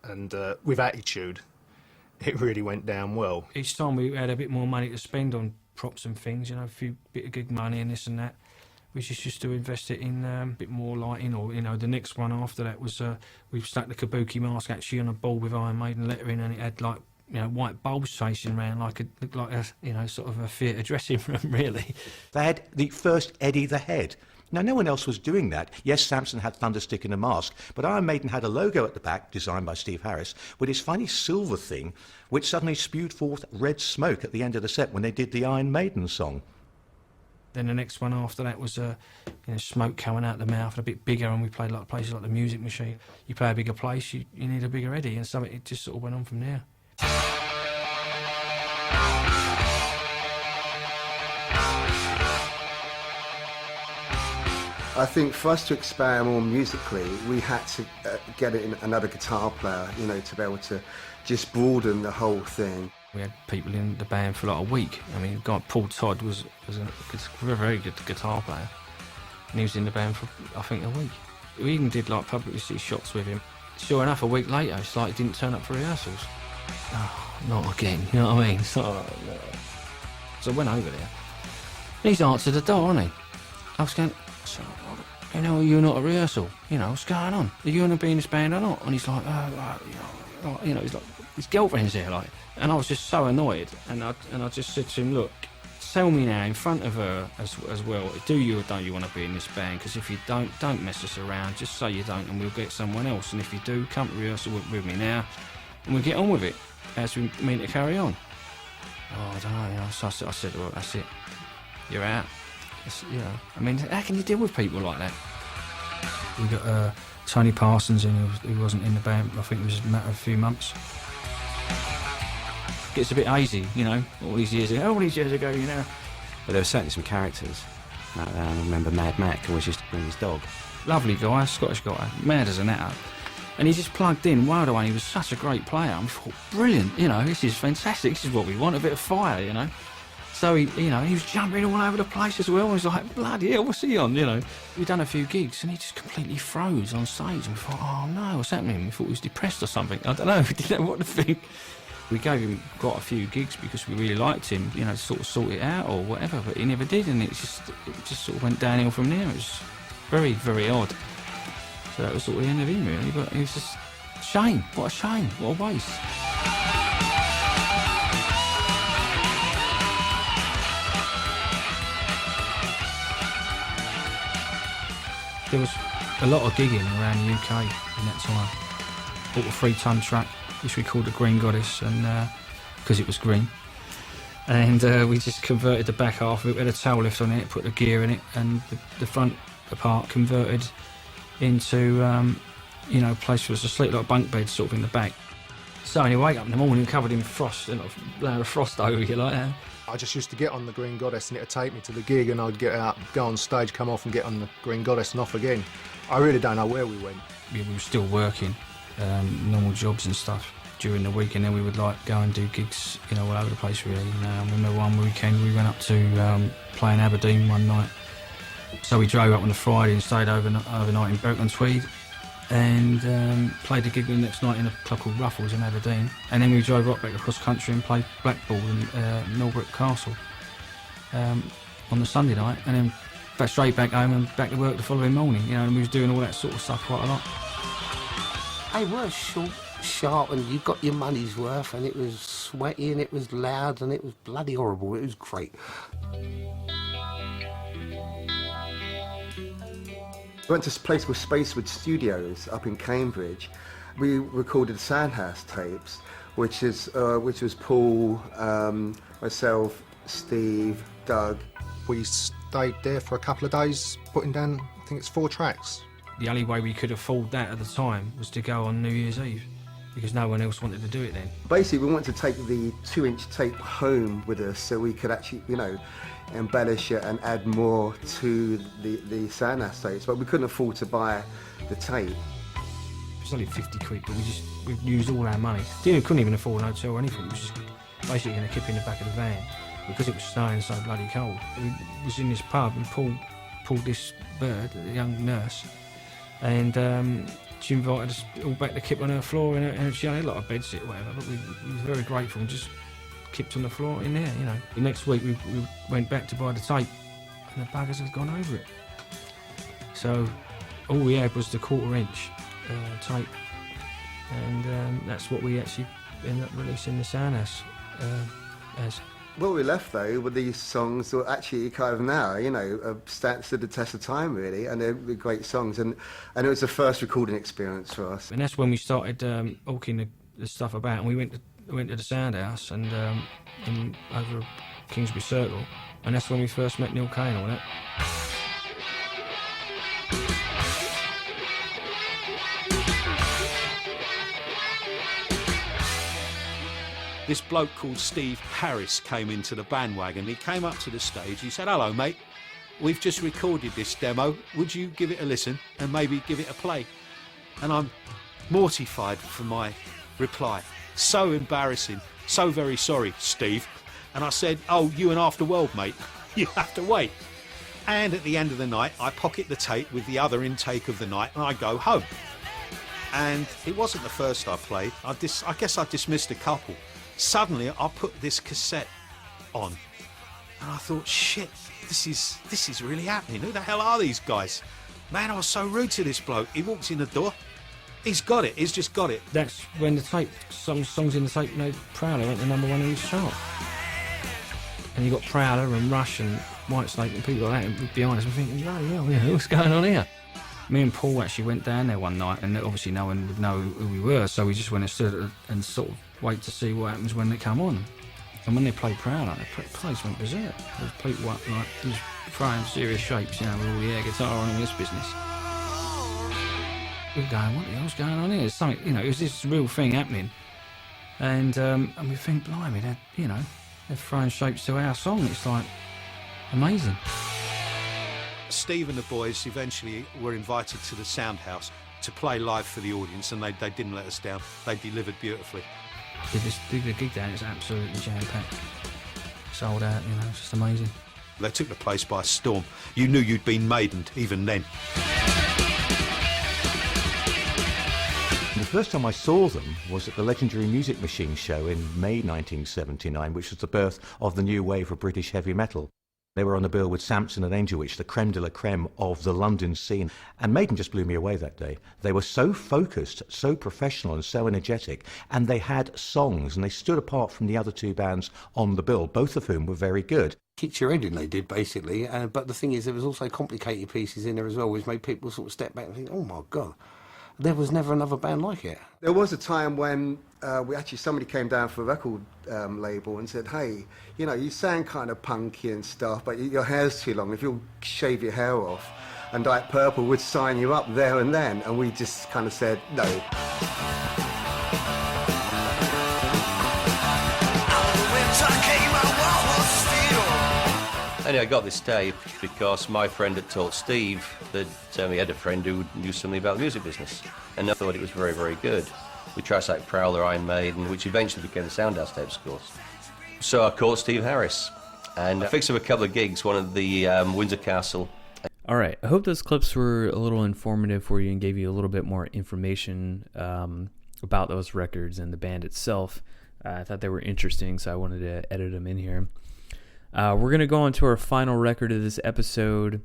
and with attitude, it really went down well. Each time we had a bit more money to spend on props and things, you know, a few bit of gig money and this and that, we just used to invest it in a bit more lighting, or, you know, the next one after that was we stuck the kabuki mask actually on a ball with Iron Maiden lettering, and it had, like, you know, white bulbs chasing around like a you know, sort of a theatre dressing room, really. They had the first Eddie the Head. Now, no one else was doing that. Yes, Samson had Thunderstick in a mask, but Iron Maiden had a logo at the back, designed by Steve Harris, with this funny silver thing, which suddenly spewed forth red smoke at the end of the set when they did the Iron Maiden song. Then the next one after that was you know, smoke coming out the mouth, and a bit bigger, and we played like places like the Music Machine. You play a bigger place, you need a bigger Eddie, and so it just sort of went on from there. I think for us to expand more musically, we had to get in another guitar player, you know, to be able to just broaden the whole thing. We had people in the band for like a week. I mean, guy Paul Todd was a very good guitar player, and he was in the band for, I think, a week. We even did like publicity shots with him. Sure enough, a week later, it's like he didn't turn up for rehearsals. Oh, not again, you know what I mean? So I went over there. He's answered the door, hasn't he? I was going, so, you know, you're not at rehearsal. You know, what's going on? Are you going to be in this band or not? And he's like, you know, he's like, his girlfriend's here, like. And I was just so annoyed. And I just said to him, look, tell me now in front of her as well, do you or don't you want to be in this band? Because if you don't mess us around. Just say you don't, and we'll get someone else. And if you do, come to rehearsal with me now, and we'll get on with it as we mean to carry on. Oh, I don't know, you know. So I said, well, that's it. You're out. You know, I mean, how can you deal with people like that? We got Tony Parsons in, who wasn't in the band. I think it was a matter of a few months. Gets a bit hazy, you know, all these years ago, you know. But there were certainly some characters. I remember Mad Mac, who was just bring his dog. Lovely guy, Scottish guy, mad as an atom. And he just plugged in wild away. He was such a great player. I thought, brilliant, you know, this is fantastic. This is what we want, a bit of fire, you know. So he was jumping all over the place as well. I was like, bloody hell, what's he on, you know? We'd done a few gigs and he just completely froze on stage. And we thought, oh no, what's happening? We thought he was depressed or something. I don't know, we didn't know what to think. We gave him quite a few gigs because we really liked him, you know, to sort of sort it out or whatever, but he never did, and it just sort of went downhill from there. It was very, very odd. So that was sort of the end of him, really, but it was just shame. What a shame, what a waste. There was a lot of gigging around the UK in that time. Bought a 3-ton truck, which we called the Green Goddess, and because it was green. And we just converted the back half of it, we had a tail lift on it, put the gear in it, and the front part converted into, you know, a place where it was a sleep like bunk bed sort of in the back. So anyway, wake up in the morning covered in frost, and a layer of frost over you like that. I just used to get on the Green Goddess and it'd take me to the gig, and I'd get out, go on stage, come off and get on the Green Goddess and off again. I really don't know where we went. We were still working, normal jobs and stuff during the week, and then we would like go and do gigs, you know, all over the place really. I remember one weekend we went up to play in Aberdeen one night. So we drove up on the Friday and stayed overnight in Berwick-on-Tweed, and played the gig the next night in a club called Ruffles in Aberdeen. And then we drove right back across country and played Blackpool in Millbrook Castle on the Sunday night, and then back straight back home and back to work the following morning, you know, and we was doing all that sort of stuff quite a lot. They were short, sharp, and you got your money's worth, and it was sweaty and it was loud and it was bloody horrible. It was great. We went to this place called Spacewood Studios up in Cambridge. We recorded Sandhouse tapes, which was Paul, myself, Steve, Doug. We stayed there for a couple of days, putting down, I think it's 4 tracks. The only way we could afford that at the time was to go on New Year's Eve, because no one else wanted to do it then. Basically, we wanted to take the 2-inch tape home with us so we could actually, you know, embellish it and add more to the Sandhouse tapes, but we couldn't afford to buy the tape. It was only 50 quid, but we used all our money. Couldn't even afford an hotel or anything. It was just basically going to keep in the back of the van. because it was snowing so bloody cold. We was in this pub and pulled this bird, a young nurse, and she invited us all back to kip on her floor, and she had a lot of bedsit or whatever, but we was very grateful and just kipped on the floor in there, you know. The next week we went back to buy the tape, and the buggers had gone over it. So all we had was the 1/4 inch tape, and that's what we actually ended up releasing the Soundhouse as. What we left though with these songs were actually kind of now, you know, stood the test of time really, and they're great songs, and it was the first recording experience for us. And that's when we started hawking the stuff about, and we went to the Soundhouse and over Kingsbury Circle, and that's when we first met Neil Kane on it. This bloke called Steve Harris came into the bandwagon. He came up to the stage. He said, "Hello, mate. We've just recorded this demo. Would you give it a listen and maybe give it a play?" And I'm mortified for my reply. So embarrassing. So very sorry, Steve. And I said, "Oh, you and Afterworld, mate. You have to wait." And at the end of the night, I pocket the tape with the other intake of the night and I go home. And it wasn't the first I played. I guess I dismissed a couple. Suddenly, I put this cassette on, and I thought, shit, this is really happening. Who the hell are these guys? Man, I was so rude to this bloke. He walks in the door. He's got it. He's just got it. That's when the tape, some songs in the tape, you know, Prowler went to #1 in each chart. And you got Prowler and Rush and Whitesnake and people like that, and behind us, we're thinking, bloody hell, yeah, what's going on here? Me and Paul actually went down there one night, and obviously no one would know who we were, so we just went and stood and sort of wait to see what happens when they come on. And when they played Prowler, the place went berserk. There was people like just throwing serious shapes, you know, with all the air guitar and all this business. We were going, what the hell's going on here? There's something, you know, it was this real thing happening. And we think, blimey, they're throwing shapes to our song. It's like amazing. Steve and the boys eventually were invited to the Soundhouse to play live for the audience, and they didn't let us down. They delivered beautifully. The gig down is absolutely jam-packed. Sold out, you know, it's just amazing. They took the place by storm. You knew you'd been Maidened even then. The first time I saw them was at the legendary Music Machine show in May 1979, which was the birth of the new wave of British heavy metal. They were on the bill with Samson and Angel Witch, the creme de la creme of the London scene. And Maiden just blew me away that day. They were so focused, so professional and so energetic, and they had songs, and they stood apart from the other two bands on the bill, both of whom were very good. Kicked your head in, they did, basically. But the thing is, there was also complicated pieces in there as well, which made people sort of step back and think, oh my God, there was never another band like it. There was a time when somebody came down for a record label and said, hey, you know, you sound kind of punky and stuff, but your hair's too long. If you'll shave your hair off, and Dye It Purple would sign you up there and then. And we just kind of said, no. Anyway, I got this tape because my friend had told Steve that he had a friend who knew something about the music business, and I thought it was very, very good. We tracks like Prowler, Iron Maiden, which eventually became the Soundhouse tapes, of course. So I called Steve Harris, and I fixed up a couple of gigs, one at the Windsor Castle. All right, I hope those clips were a little informative for you and gave you a little bit more information about those records and the band itself. I thought they were interesting, so I wanted to edit them in here. We're going to go on to our final record of this episode.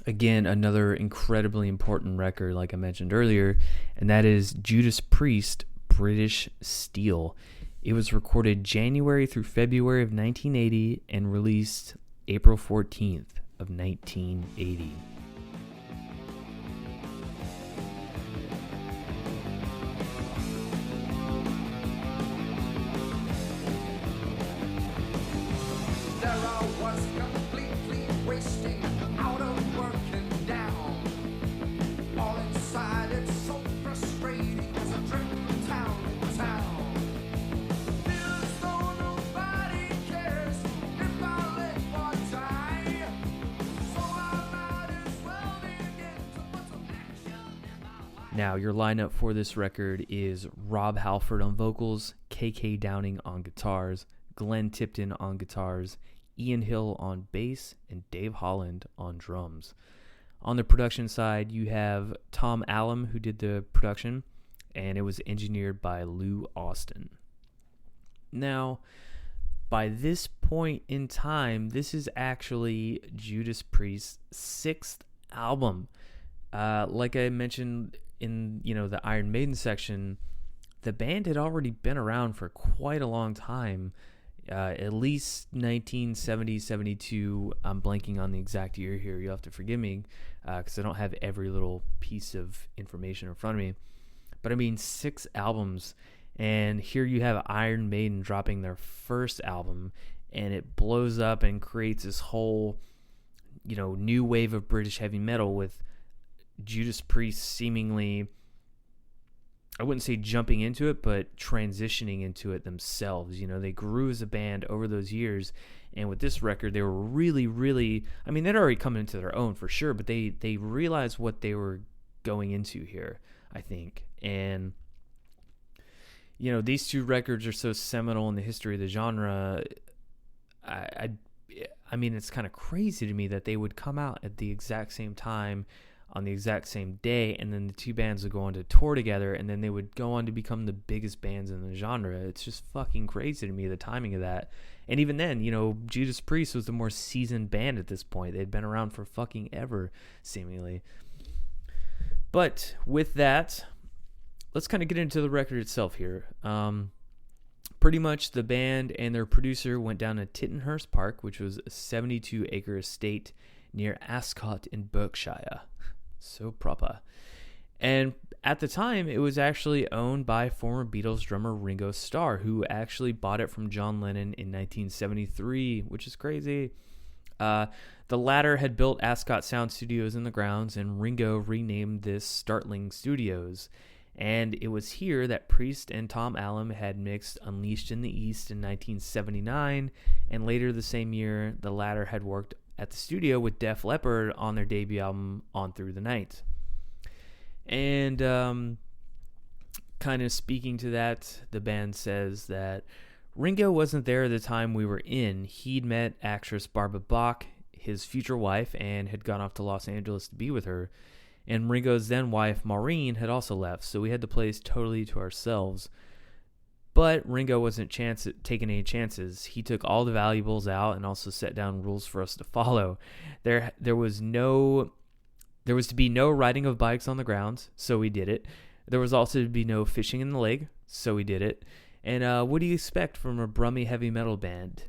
Again, another incredibly important record, like I mentioned earlier, and that is Judas Priest, British Steel. It was recorded January through February of 1980 and released April 14th of 1980. Now, your lineup for this record is Rob Halford on vocals, KK Downing on guitars, Glenn Tipton on guitars, Ian Hill on bass, and Dave Holland on drums. On the production side, you have Tom Allom, who did the production, and it was engineered by Lou Austin. Now, by this point in time, this is actually Judas Priest's 6th album. Like I mentioned in, the Iron Maiden section, the band had already been around for quite a long time, at least 1970, 72. I'm blanking on the exact year here. You'll have to forgive me because I don't have every little piece of information in front of me. But 6 albums. And here you have Iron Maiden dropping their first album, and it blows up and creates this whole, new wave of British heavy metal with Judas Priest seemingly, I wouldn't say jumping into it, but transitioning into it themselves. They grew as a band over those years, and with this record, they were really, really, they'd already come into their own for sure, but they realized what they were going into here, I think. And these 2 records are so seminal in the history of the genre. It's kind of crazy to me that they would come out at the exact same time on the exact same day, and then the 2 bands would go on to tour together, and then they would go on to become the biggest bands in the genre. It's just fucking crazy to me, the timing of that. And even then, Judas Priest was the more seasoned band at this point. They'd been around for fucking ever, seemingly. But with that, let's kind of get into the record itself here. Pretty much the band and their producer went down to Tittenhurst Park, which was a 72-acre estate near Ascot in Berkshire. So proper. And at the time, it was actually owned by former Beatles drummer Ringo Starr, who actually bought it from John Lennon in 1973, which is crazy. The latter had built Ascot Sound Studios in the grounds, and Ringo renamed this Startling Studios. And it was here that Priest and Tom Allom had mixed Unleashed in the East in 1979, and later the same year, the latter had worked at the studio with Def Leppard on their debut album, On Through the Night. And kind of speaking to that, the band says that Ringo wasn't there at the time we were in. He'd met actress Barbara Bach, his future wife, and had gone off to Los Angeles to be with her. And Ringo's then wife, Maureen, had also left, so we had the place totally to ourselves. But Ringo wasn't taking any chances. He took all the valuables out and also set down rules for us to follow. There was to be no riding of bikes on the grounds, so we did it. There was also to be no fishing in the lake, so we did it. And what do you expect from a Brummy heavy metal band?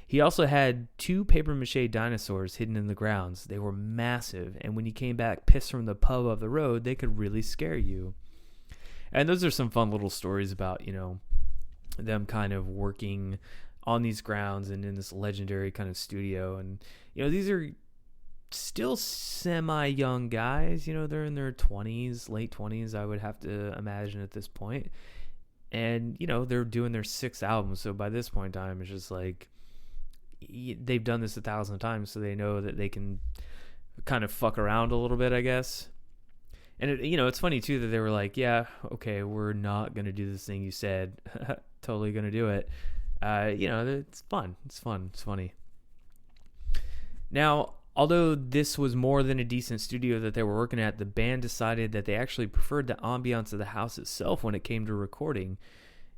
He also had 2 papier-mâché dinosaurs hidden in the grounds. They were massive, and when you came back pissed from the pub up the road, they could really scare you. And those are some fun little stories about, them kind of working on these grounds and in this legendary kind of studio. And, these are still semi-young guys. They're in their 20s, late 20s, I would have to imagine at this point. And, they're doing their 6th album. So by this point in time, it's just like, they've done this 1,000 times, so they know that they can kind of fuck around a little bit, I guess. And it's funny too that they were like, yeah, okay, we're not gonna do this thing you said. Totally gonna do it. It's fun. It's funny. Now, although this was more than a decent studio that they were working at, the band decided that they actually preferred the ambiance of the house itself when it came to recording.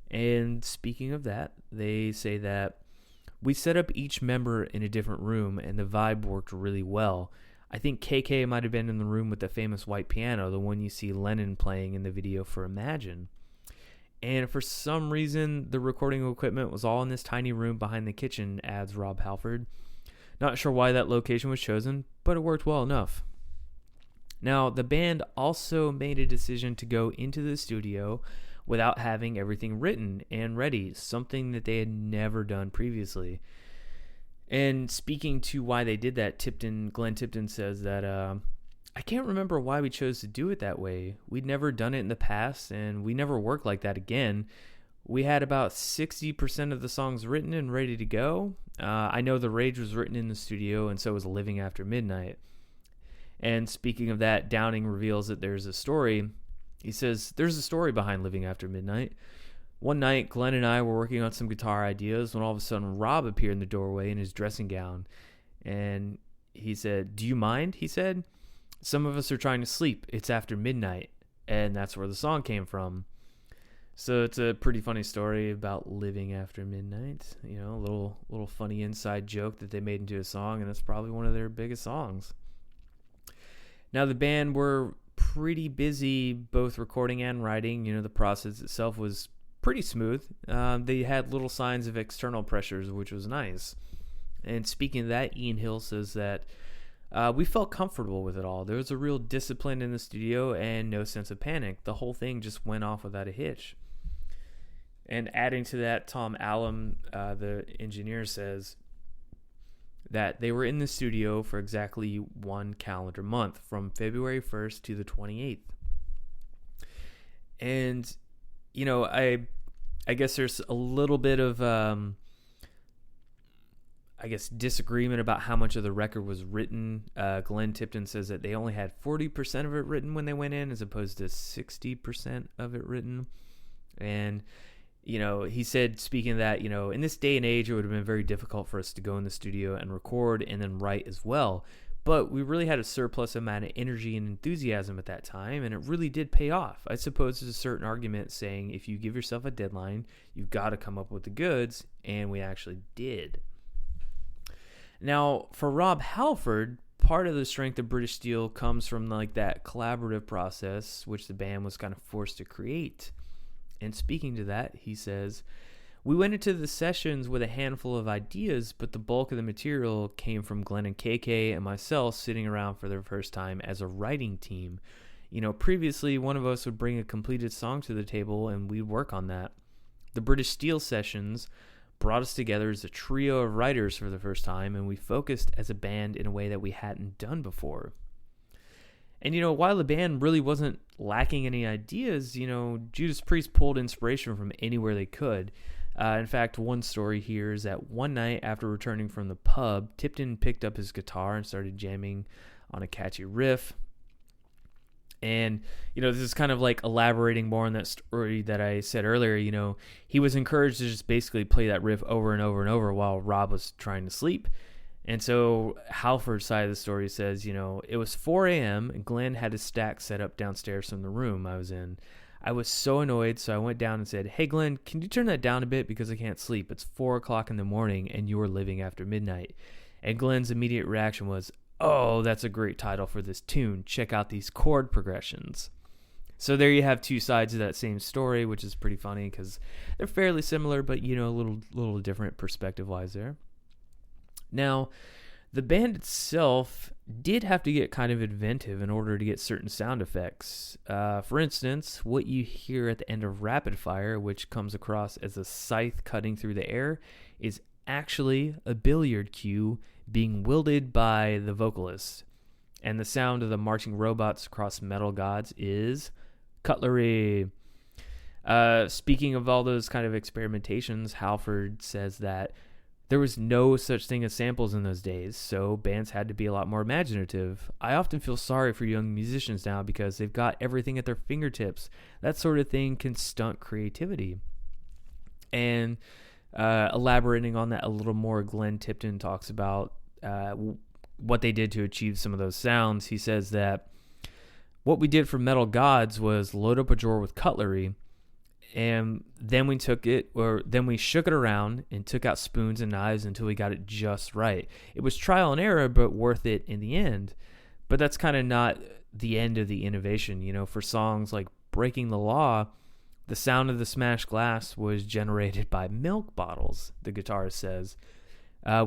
And speaking of that, they say that we set up each member in a different room, and the vibe worked really well. I think KK might have been in the room with the famous white piano, the one you see Lennon playing in the video for Imagine. And for some reason, the recording equipment was all in this tiny room behind the kitchen, adds Rob Halford. Not sure why that location was chosen, but it worked well enough. Now, the band also made a decision to go into the studio without having everything written and ready, something that they had never done previously. And speaking to why they did that, Glenn Tipton says that, I can't remember why we chose to do it that way. We'd never done it in the past, and we never worked like that again. We had about 60% of the songs written and ready to go. I know The Rage was written in the studio, and so was Living After Midnight. And speaking of that, Downing reveals that there's a story. He says, there's a story behind Living After Midnight. One night, Glenn and I were working on some guitar ideas when all of a sudden Rob appeared in the doorway in his dressing gown. And he said, "Do you mind?" He said. "Some of us are trying to sleep. It's after midnight." And that's where the song came from. So it's a pretty funny story about living after midnight. You know, a little funny inside joke that they made into a song, and it's probably one of their biggest songs. Now, the band were pretty busy both recording and writing. You know, the process itself was pretty smooth. They had little signs of external pressures, which was nice. And speaking of that, Ian Hill says that we felt comfortable with it all. There was a real discipline in the studio and no sense of panic. The whole thing just went off without a hitch. And adding to that, Tom Allum, the engineer, says that they were in the studio for exactly 1 calendar month, from February 1st to the 28th. And, you know, I guess there's a little bit of, disagreement about how much of the record was written. Glenn Tipton says that they only had 40% of it written when they went in, as opposed to 60% of it written. And, you know, he said, speaking of that, you know, in this day and age, it would have been very difficult for us to go in the studio and record and then write as well. But we really had a surplus amount of energy and enthusiasm at that time, and it really did pay off. I suppose there's a certain argument saying if you give yourself a deadline, you've got to come up with the goods, and we actually did. Now, for Rob Halford, part of the strength of British Steel comes from like that collaborative process, which the band was kind of forced to create. And speaking to that, he says, "We went into the sessions with a handful of ideas, but the bulk of the material came from Glenn and KK and myself sitting around for the first time as a writing team. You know, previously one of us would bring a completed song to the table and we'd work on that. The British Steel sessions brought us together as a trio of writers for the first time, and we focused as a band in a way that we hadn't done before." And, you know, while the band really wasn't lacking any ideas, you know, Judas Priest pulled inspiration from anywhere they could. In fact, one story here is that one night after returning from the pub, Tipton picked up his guitar and started jamming on a catchy riff. And, you know, this is kind of like elaborating more on that story that I said earlier. You know, he was encouraged to just basically play that riff over and over and over while Rob was trying to sleep. And so Halford's side of the story says, you know, it was 4 a.m. and Glenn had his stack set up downstairs from the room I was in. I was so annoyed, so I went down and said, "Hey, Glenn, can you turn that down a bit because I can't sleep? It's 4 o'clock in the morning and you're living after midnight." And Glenn's immediate reaction was, "Oh, that's a great title for this tune. Check out these chord progressions." So there you have two sides of that same story, which is pretty funny because they're fairly similar, but, you know, a little different perspective-wise there. Now, the band itself did have to get kind of inventive in order to get certain sound effects. For instance, what you hear at the end of Rapid Fire, which comes across as a scythe cutting through the air, is actually a billiard cue being wielded by the vocalist. And the sound of the marching robots across Metal Gods is cutlery. Speaking of all those kind of experimentations, Halford says that there was no such thing as samples in those days, so bands had to be a lot more imaginative. I often feel sorry for young musicians now because they've got everything at their fingertips. That sort of thing can stunt creativity. And elaborating on that a little more, Glenn Tipton talks about what they did to achieve some of those sounds. He says that what we did for Metal Gods was load up a drawer with cutlery, and then we shook it around and took out spoons and knives until we got it just right. It was trial and error, but worth it in the end. But that's kind of not the end of the innovation. You know, for songs like Breaking the Law, the sound of the smashed glass was generated by milk bottles, the guitarist says.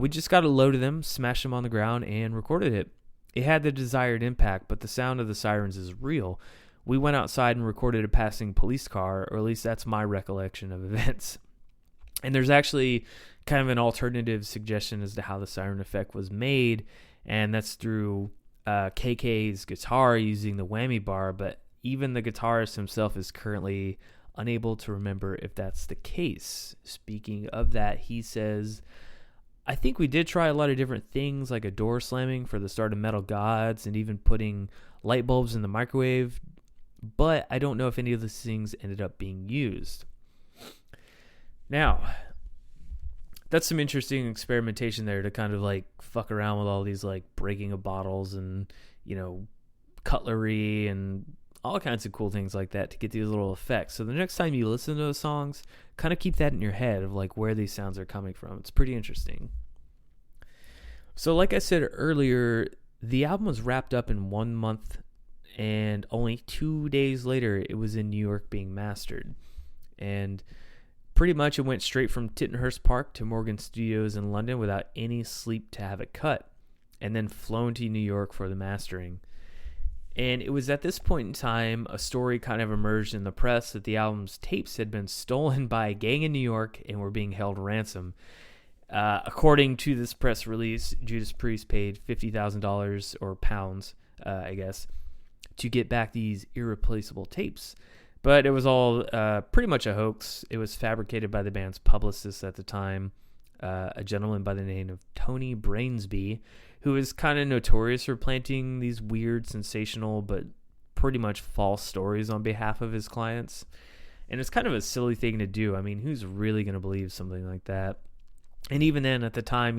We just got a load of them, smashed them on the ground, and recorded it. It had the desired impact, but the sound of the sirens is real. We went outside and recorded a passing police car, or at least that's my recollection of events. And there's actually kind of an alternative suggestion as to how the siren effect was made, and that's through KK's guitar using the whammy bar, but even the guitarist himself is currently unable to remember if that's the case. Speaking of that, he says, "I think we did try a lot of different things, like a door slamming for the start of Metal Gods and even putting light bulbs in the microwave, but I don't know if any of those things ended up being used." Now, that's some interesting experimentation there to kind of like fuck around with all these like breaking of bottles and, cutlery and all kinds of cool things like that to get these little effects. So the next time you listen to those songs, kind of keep that in your head of like where these sounds are coming from. It's pretty interesting. So like I said earlier, the album was wrapped up in 1 month, and only 2 days later it was in New York being mastered. And pretty much it went straight from Tittenhurst Park to Morgan Studios in London without any sleep to have it cut, and then flown to New York for the mastering. And it was at this point in time, a story kind of emerged in the press that the album's tapes had been stolen by a gang in New York and were being held ransom. According to this press release, Judas Priest paid $50,000 or pounds, I guess, to get back these irreplaceable tapes. But it was all pretty much a hoax. It was fabricated by the band's publicist at the time, a gentleman by the name of Tony Brainsby, who is kind of notorious for planting these weird, sensational, but pretty much false stories on behalf of his clients. And it's kind of a silly thing to do. I mean, who's really going to believe something like that? And even then, at the time,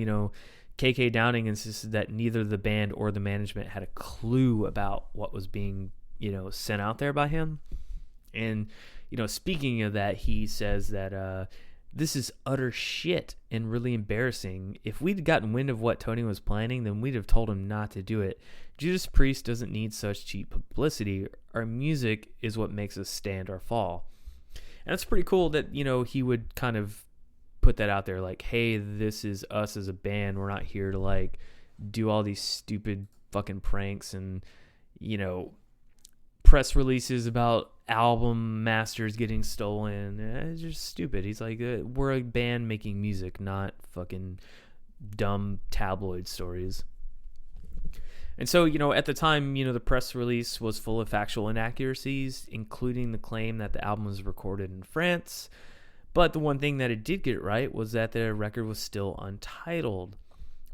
KK Downing insisted that neither the band or the management had a clue about what was being, sent out there by him. And, speaking of that, he says that this is utter shit and really embarrassing. If we'd gotten wind of what Tony was planning, then we'd have told him not to do it. Judas Priest doesn't need such cheap publicity. Our music is what makes us stand or fall. And it's pretty cool that, he would kind of put that out there like, hey, this is us as a band. We're not here to like do all these stupid fucking pranks and, press releases about album masters getting stolen. It's just stupid. He's like, we're a band making music, not fucking dumb tabloid stories. And so, at the time, the press release was full of factual inaccuracies, including the claim that the album was recorded in France. But the one thing that it did get right was that the record was still untitled.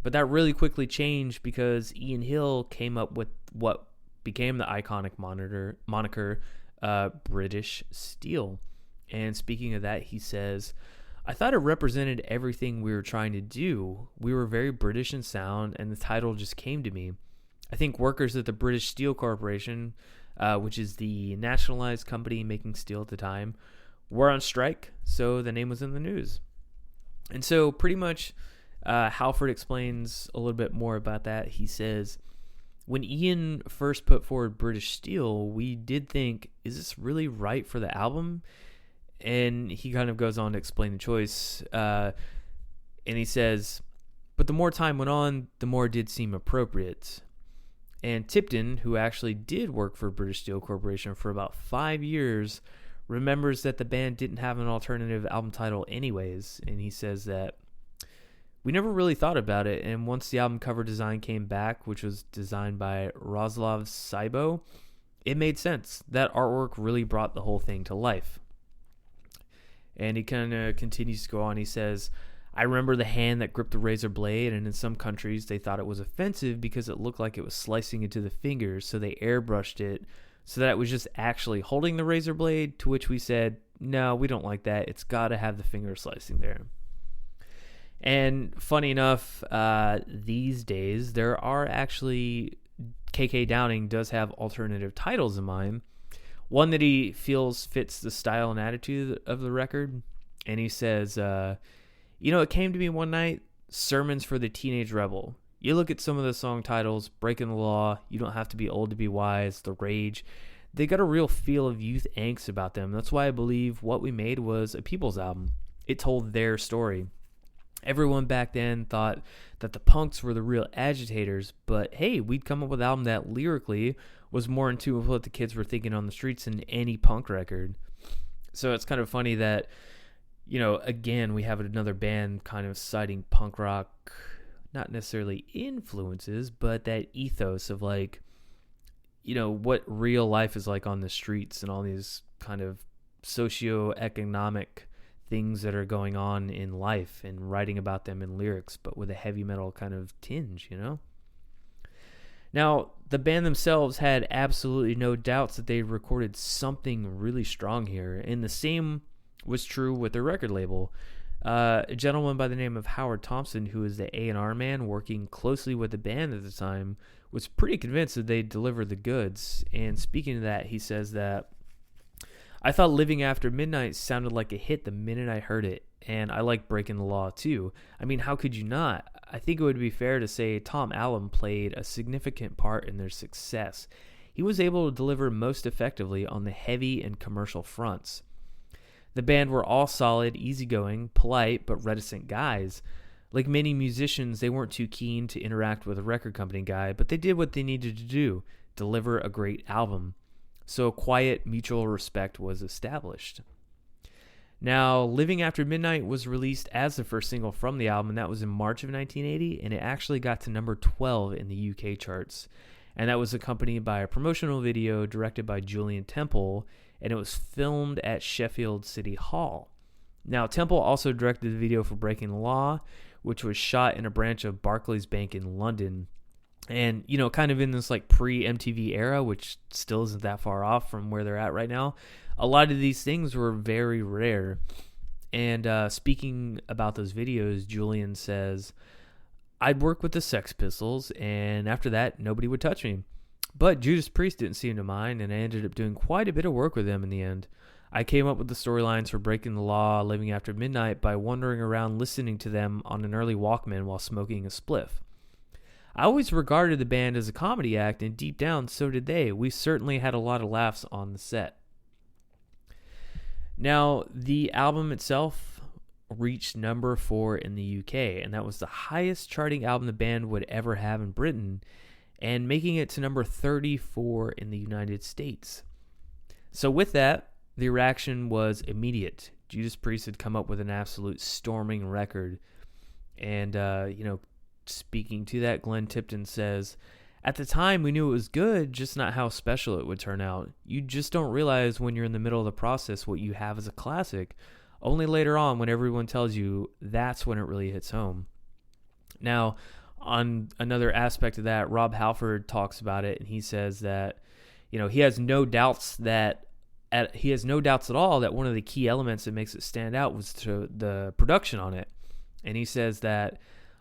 But that really quickly changed because Ian Hill came up with what became the iconic moniker British Steel. And speaking of that, he says, I thought it represented everything we were trying to do. We were very British in sound, and the title just came to me. I think workers at the British Steel Corporation, which is the nationalized company making steel at the time, were on strike, so the name was in the news. And so pretty much Halford explains a little bit more about that. He says, when Ian first put forward British Steel, we did think, is this really right for the album? And he kind of goes on to explain the choice. And he says, but the more time went on, the more it did seem appropriate. And Tipton, who actually did work for British Steel Corporation for about 5 years, remembers that the band didn't have an alternative album title anyways. And he says that we never really thought about it, and once the album cover design came back, which was designed by Roslav Saibo, it made sense. That artwork really brought the whole thing to life. And he kind of continues to go on. He says, I remember the hand that gripped the razor blade, and in some countries they thought it was offensive because it looked like it was slicing into the fingers, so they airbrushed it so that it was just actually holding the razor blade, to which we said, no, we don't like that. It's got to have the finger slicing there. And funny enough, these days, there are actually, KK Downing does have alternative titles in mind. One that he feels fits the style and attitude of the record. And he says, it came to me one night, Sermons for the Teenage Rebel. You look at some of the song titles, Breaking the Law, You Don't Have to Be Old to Be Wise, The Rage. They got a real feel of youth angst about them. That's why I believe what we made was a people's album. It told their story. Everyone back then thought that the punks were the real agitators, but hey, we'd come up with an album that lyrically was more in tune with what the kids were thinking on the streets than any punk record. So it's kind of funny that, again, we have another band kind of citing punk rock, not necessarily influences, but that ethos of like, what real life is like on the streets and all these kind of socioeconomic things that are going on in life and writing about them in lyrics, but with a heavy metal kind of tinge, Now, the band themselves had absolutely no doubts that they recorded something really strong here. In the same was true with their record label. A gentleman by the name of Howard Thompson, who was the A&R man working closely with the band at the time, was pretty convinced that they'd deliver the goods. And speaking of that, he says that, "I thought Living After Midnight sounded like a hit the minute I heard it, and I like Breaking the Law too. I mean, how could you not? I think it would be fair to say Tom Allen played a significant part in their success. He was able to deliver most effectively on the heavy and commercial fronts. The band were all solid, easygoing, polite, but reticent guys. Like many musicians, they weren't too keen to interact with a record company guy, but they did what they needed to do, deliver a great album. So quiet, mutual respect was established." Now, Living After Midnight was released as the first single from the album, and that was in March of 1980, and it actually got to number 12 in the UK charts. And that was accompanied by a promotional video directed by Julian Temple, and it was filmed at Sheffield City Hall. Now, Temple also directed the video for Breaking the Law, which was shot in a branch of Barclays Bank in London. And, you know, kind of in this like pre-MTV era, which still isn't that far off from where they're at right now, a lot of these things were very rare. And speaking about those videos, Julian says, "I'd work with the Sex Pistols, and after that, nobody would touch me. But Judas Priest didn't seem to mind, and I ended up doing quite a bit of work with them in the end. I came up with the storylines for Breaking the Law, Living After Midnight by wandering around listening to them on an early Walkman while smoking a spliff. I always regarded the band as a comedy act, and deep down, so did they. We certainly had a lot of laughs on the set." Now, the album itself reached number 4 in the UK, and that was the highest charting album the band would ever have in Britain, and making it to number 34 in the United States. So with that, the reaction was immediate. Judas Priest had come up with an absolute storming record, and, speaking to that, Glenn Tipton says, "At the time, we knew it was good, just not how special it would turn out. You just don't realize when you're in the middle of the process what you have as a classic. Only later on, when everyone tells you, that's when it really hits home." Now, on another aspect of that, Rob Halford talks about it, and he says that, he has no doubts at all that one of the key elements that makes it stand out was the production on it. And he says that,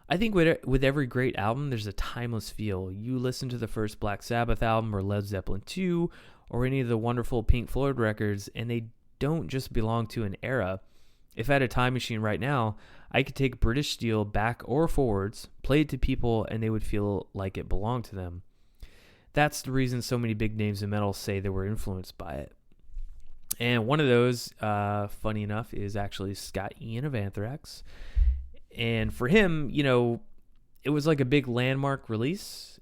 "I think with every great album, there's a timeless feel. You listen to the first Black Sabbath album or Led Zeppelin II or any of the wonderful Pink Floyd records, and they don't just belong to an era. If I had a time machine right now, I could take British Steel back or forwards, play it to people, and they would feel like it belonged to them. That's the reason so many big names in metal say they were influenced by it." And one of those, funny enough, is actually Scott Ian of Anthrax. And for him, it was like a big landmark release.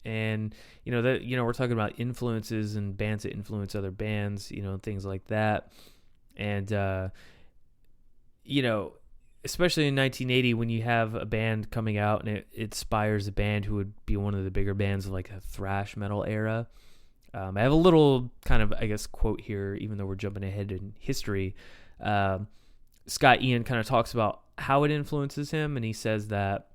And, we're talking about influences and bands that influence other bands, things like that. And, especially in 1980, when you have a band coming out and it inspires a band who would be one of the bigger bands of like a thrash metal era. I have a little kind of, quote here, even though we're jumping ahead in history. Scott Ian kind of talks about how it influences him, and he says that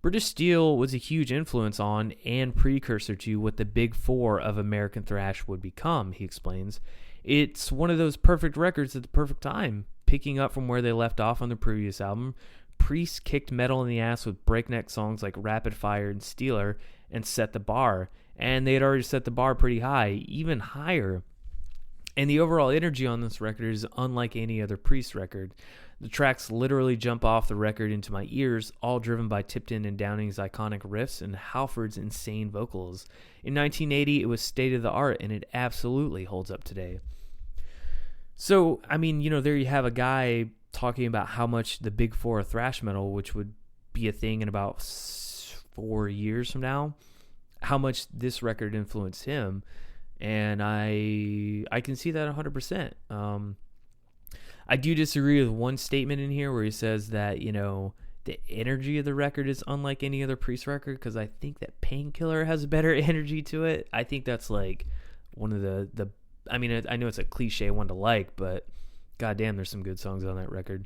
British Steel was a huge influence on and precursor to what the big four of American thrash would become, he explains. It's one of those perfect records at the perfect time, picking up from where they left off on the previous album. Priest kicked metal in the ass with breakneck songs like Rapid Fire and Steeler and set the bar. And they had already set the bar pretty high, even higher. And the overall energy on this record is unlike any other Priest record. The tracks literally jump off the record into my ears, all driven by Tipton and Downing's iconic riffs and Halford's insane vocals. In 1980, it was state-of-the-art, and it absolutely holds up today. So, there you have a guy talking about how much the big four of thrash metal, which would be a thing in about 4 years from now, how much this record influenced him. And I can see that 100%. I do disagree with one statement in here where he says that, the energy of the record is unlike any other Priest record, because I think that Painkiller has a better energy to it. I think that's like one of the I know it's a cliche one to like, but goddamn, there's some good songs on that record.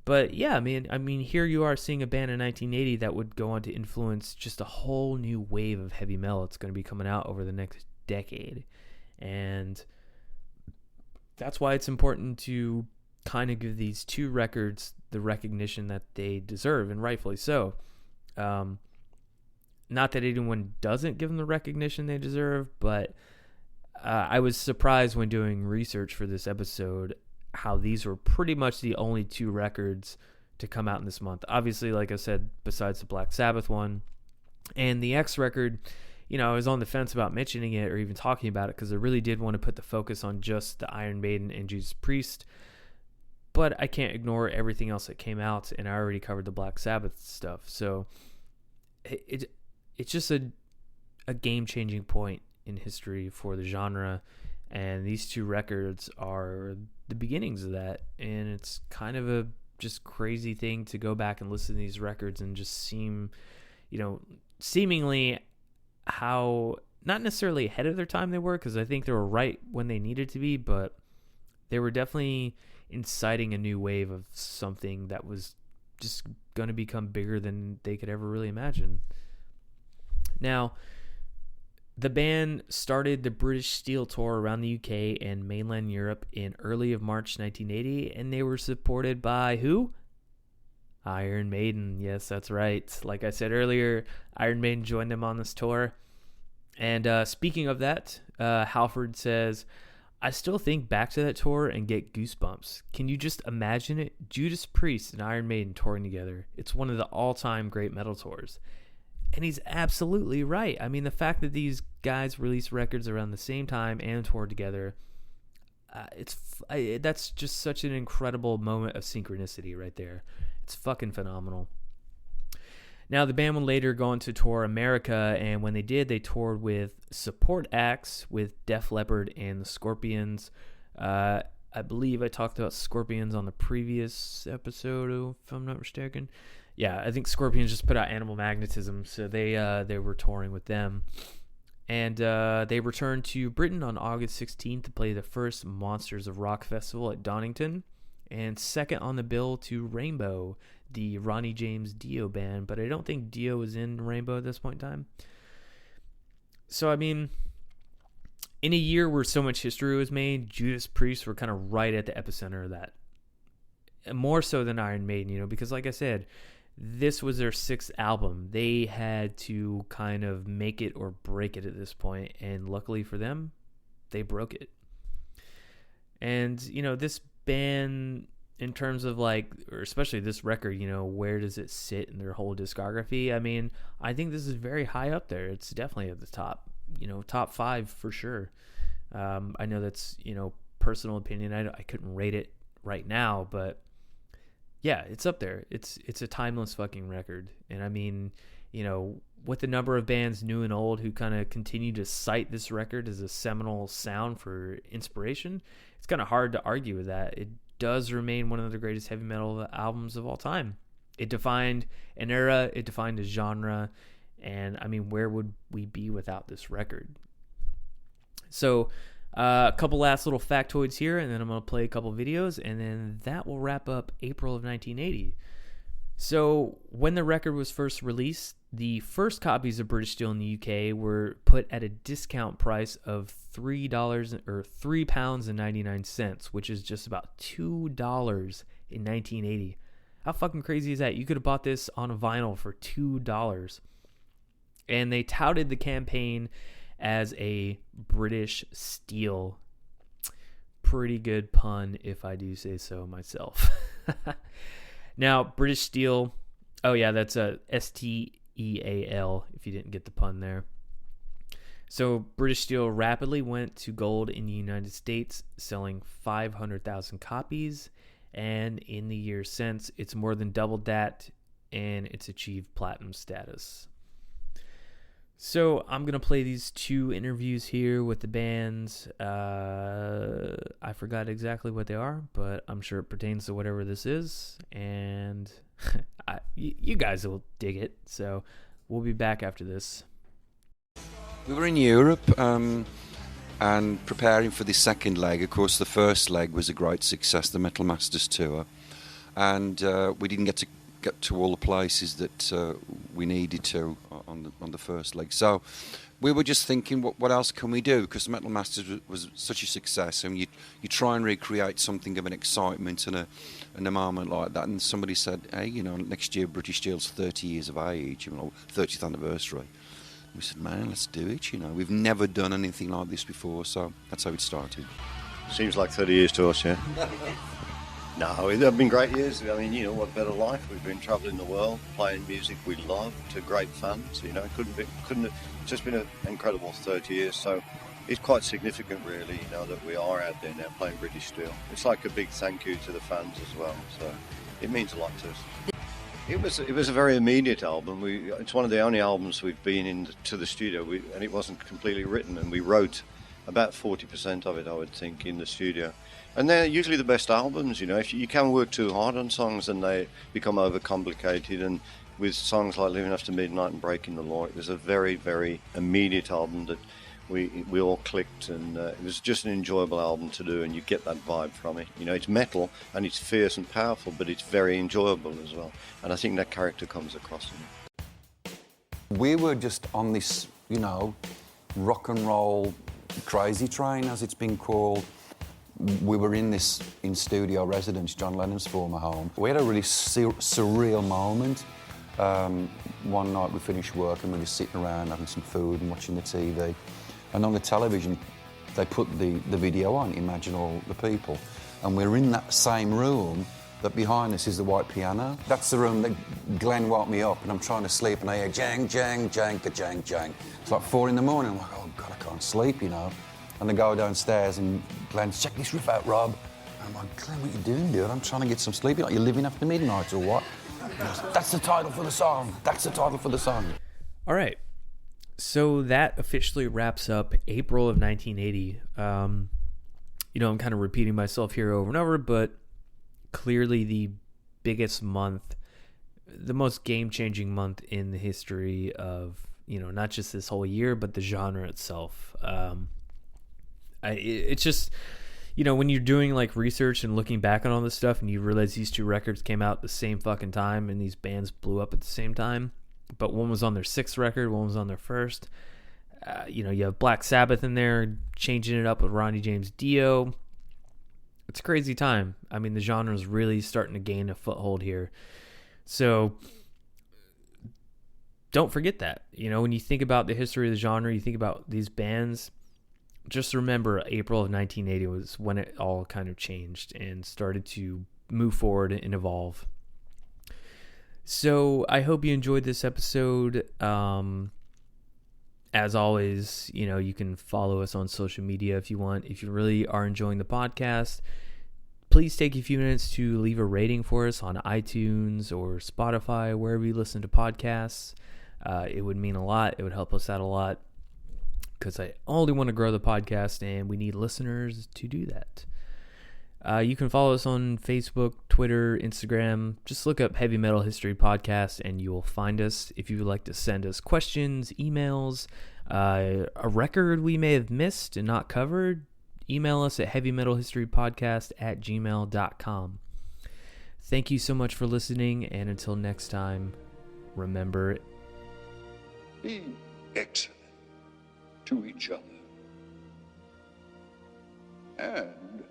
But yeah, here you are seeing a band in 1980 that would go on to influence just a whole new wave of heavy metal. It's going to be coming out over the next decade. And that's why it's important to kind of give these two records the recognition that they deserve, and rightfully so. Not that anyone doesn't give them the recognition they deserve, but I was surprised when doing research for this episode how these were pretty much the only two records to come out in this month. Obviously, like I said, besides the Black Sabbath one and the X record, you know, I was on the fence about mentioning it or even talking about it because I really did want to put the focus on just the Iron Maiden and Judas Priest, but I can't ignore everything else that came out, and I already covered the Black Sabbath stuff. So it's just a game-changing point in history for the genre, and these two records are the beginnings of that. And it's kind of a just crazy thing to go back and listen to these records and just seemingly how not necessarily ahead of their time they were, because I think they were right when they needed to be, but they were definitely inciting a new wave of something that was just going to become bigger than they could ever really imagine. Now, the band started the British Steel Tour around the UK and mainland Europe in early of March 1980, and they were supported by who? Iron Maiden. Yes, that's right. Like I said earlier, Iron Maiden joined them on this tour. And speaking of that, Halford says, I still think back to that tour and get goosebumps. Can you just imagine it? Judas Priest and Iron Maiden touring together. It's one of the all-time great metal tours. And he's absolutely right. I mean, the fact that these guys released records around the same time and toured together, that's just such an incredible moment of synchronicity right there. It's fucking phenomenal. Now, the band would later go on to tour America, and when they did, they toured with support acts with Def Leppard and the Scorpions. I believe I talked about Scorpions on the previous episode, if I'm not mistaken. Yeah, I think Scorpions just put out Animal Magnetism, so they were touring with them. And they returned to Britain on August 16th to play the first Monsters of Rock festival at Donington, and second on the bill to Rainbow, the Ronnie James Dio band, but I don't think Dio was in Rainbow at this point in time. So, I mean, in a year where so much history was made, Judas Priest were kind of right at the epicenter of that. More so than Iron Maiden, because like I said, this was their sixth album. They had to kind of make it or break it at this point, and luckily for them, they broke it. And, this band, in terms of or especially this record, where does it sit in their whole discography? I mean, I think this is very high up there. It's definitely at the top, top 5 for sure. I know that's, personal opinion. I couldn't rate it right now, but yeah, it's up there. It's a timeless fucking record. And I mean, with the number of bands new and old who kind of continue to cite this record as a seminal sound for inspiration, it's kind of hard to argue with that. It does remain one of the greatest heavy metal albums of all time. It defined an era, it defined a genre, and I mean, where would we be without this record? So, a couple last little factoids here, and then I'm going to play a couple videos, and then that will wrap up April of 1980. So, when the record was first released, the first copies of British Steel in the UK were put at a discount price of £3.99, which is just about $2 in 1980. How fucking crazy is that? You could have bought this on a vinyl for $2. And they touted the campaign as a British Steel. Pretty good pun, if I do say so myself. Now, British Steel, oh yeah, that's a STEAL, if you didn't get the pun there. So British Steel rapidly went to gold in the United States, selling 500,000 copies, and in the years since, it's more than doubled that, and it's achieved platinum status. So I'm going to play these two interviews here with the bands. I forgot exactly what they are, but I'm sure it pertains to whatever this is, and you guys will dig it. So we'll be back after this. We were in Europe and preparing for the second leg. Of course, the first leg was a great success, the Metal Masters tour, and we didn't get to all the places that we needed to on the first leg. So we were just thinking, what else can we do? Because Metal Masters was such a success, and you try and recreate something of an excitement and a moment like that. And somebody said, hey, next year British Steel's 30 years of age, 30th anniversary. We said, man, let's do it. We've never done anything like this before, so that's how it started. Seems like 30 years to us, yeah. No, they've been great years. I mean, what better life? We've been travelling the world, playing music we love to great fans. It couldn't have just been an incredible 30 years. So it's quite significant, really, that we are out there now playing British Steel. It's like a big thank you to the fans as well. So it means a lot to us. It was a very immediate album. It's one of the only albums we've been into the studio, and it wasn't completely written, and we wrote about 40% of it, I would think, in the studio. And they're usually the best albums, If you can work too hard on songs, then they become overcomplicated. And with songs like Living After Midnight and Breaking the Law, it was a very, very immediate album that we all clicked, and it was just an enjoyable album to do, and you get that vibe from it. It's metal, and it's fierce and powerful, but it's very enjoyable as well. And I think that character comes across in it. We were just on this, rock and roll crazy train, as it's been called. We were in studio residence, John Lennon's former home. We had a really surreal moment. One night we finished work and we were sitting around having some food and watching the TV. And on the television, they put the video on, Imagine All the People. And we're in that same room, that behind us is the white piano. That's the room that Glenn woke me up, and I'm trying to sleep, and I hear jang, jang, jang, ka-jang, jang. It's like 4 in the morning. I'm like, oh God, I can't sleep, And I go downstairs and Glenn's, check this riff out, Rob. And I'm like, Glenn, what are you doing, dude? I'm trying to get some sleep. You're living after midnight or what? That's the title for the song. That's the title for the song. All right. So that officially wraps up April of 1980. I'm kind of repeating myself here over and over, but clearly the biggest month, the most game-changing month in the history of, not just this whole year, but the genre itself. It's just, when you're doing like research and looking back on all this stuff, and you realize these two records came out at the same fucking time, and these bands blew up at the same time, but one was on their 6th record, one was on their 1st. You have Black Sabbath in there, changing it up with Ronnie James Dio. It's a crazy time. I mean, the genre is really starting to gain a foothold here. So don't forget that. When you think about the history of the genre, you think about these bands, just remember April of 1980 was when it all kind of changed and started to move forward and evolve. So I hope you enjoyed this episode. As always, you can follow us on social media if you want. If you really are enjoying the podcast, please take a few minutes to leave a rating for us on iTunes or Spotify, wherever you listen to podcasts. It would mean a lot. It would help us out a lot, because I only want to grow the podcast, and we need listeners to do that. You can follow us on Facebook, Twitter, Instagram. Just look up Heavy Metal History Podcast, and you will find us. If you would like to send us questions, emails, a record we may have missed and not covered, email us at heavymetalhistorypodcast@gmail.com. Thank you so much for listening, and until next time, remember, be excellent to each other and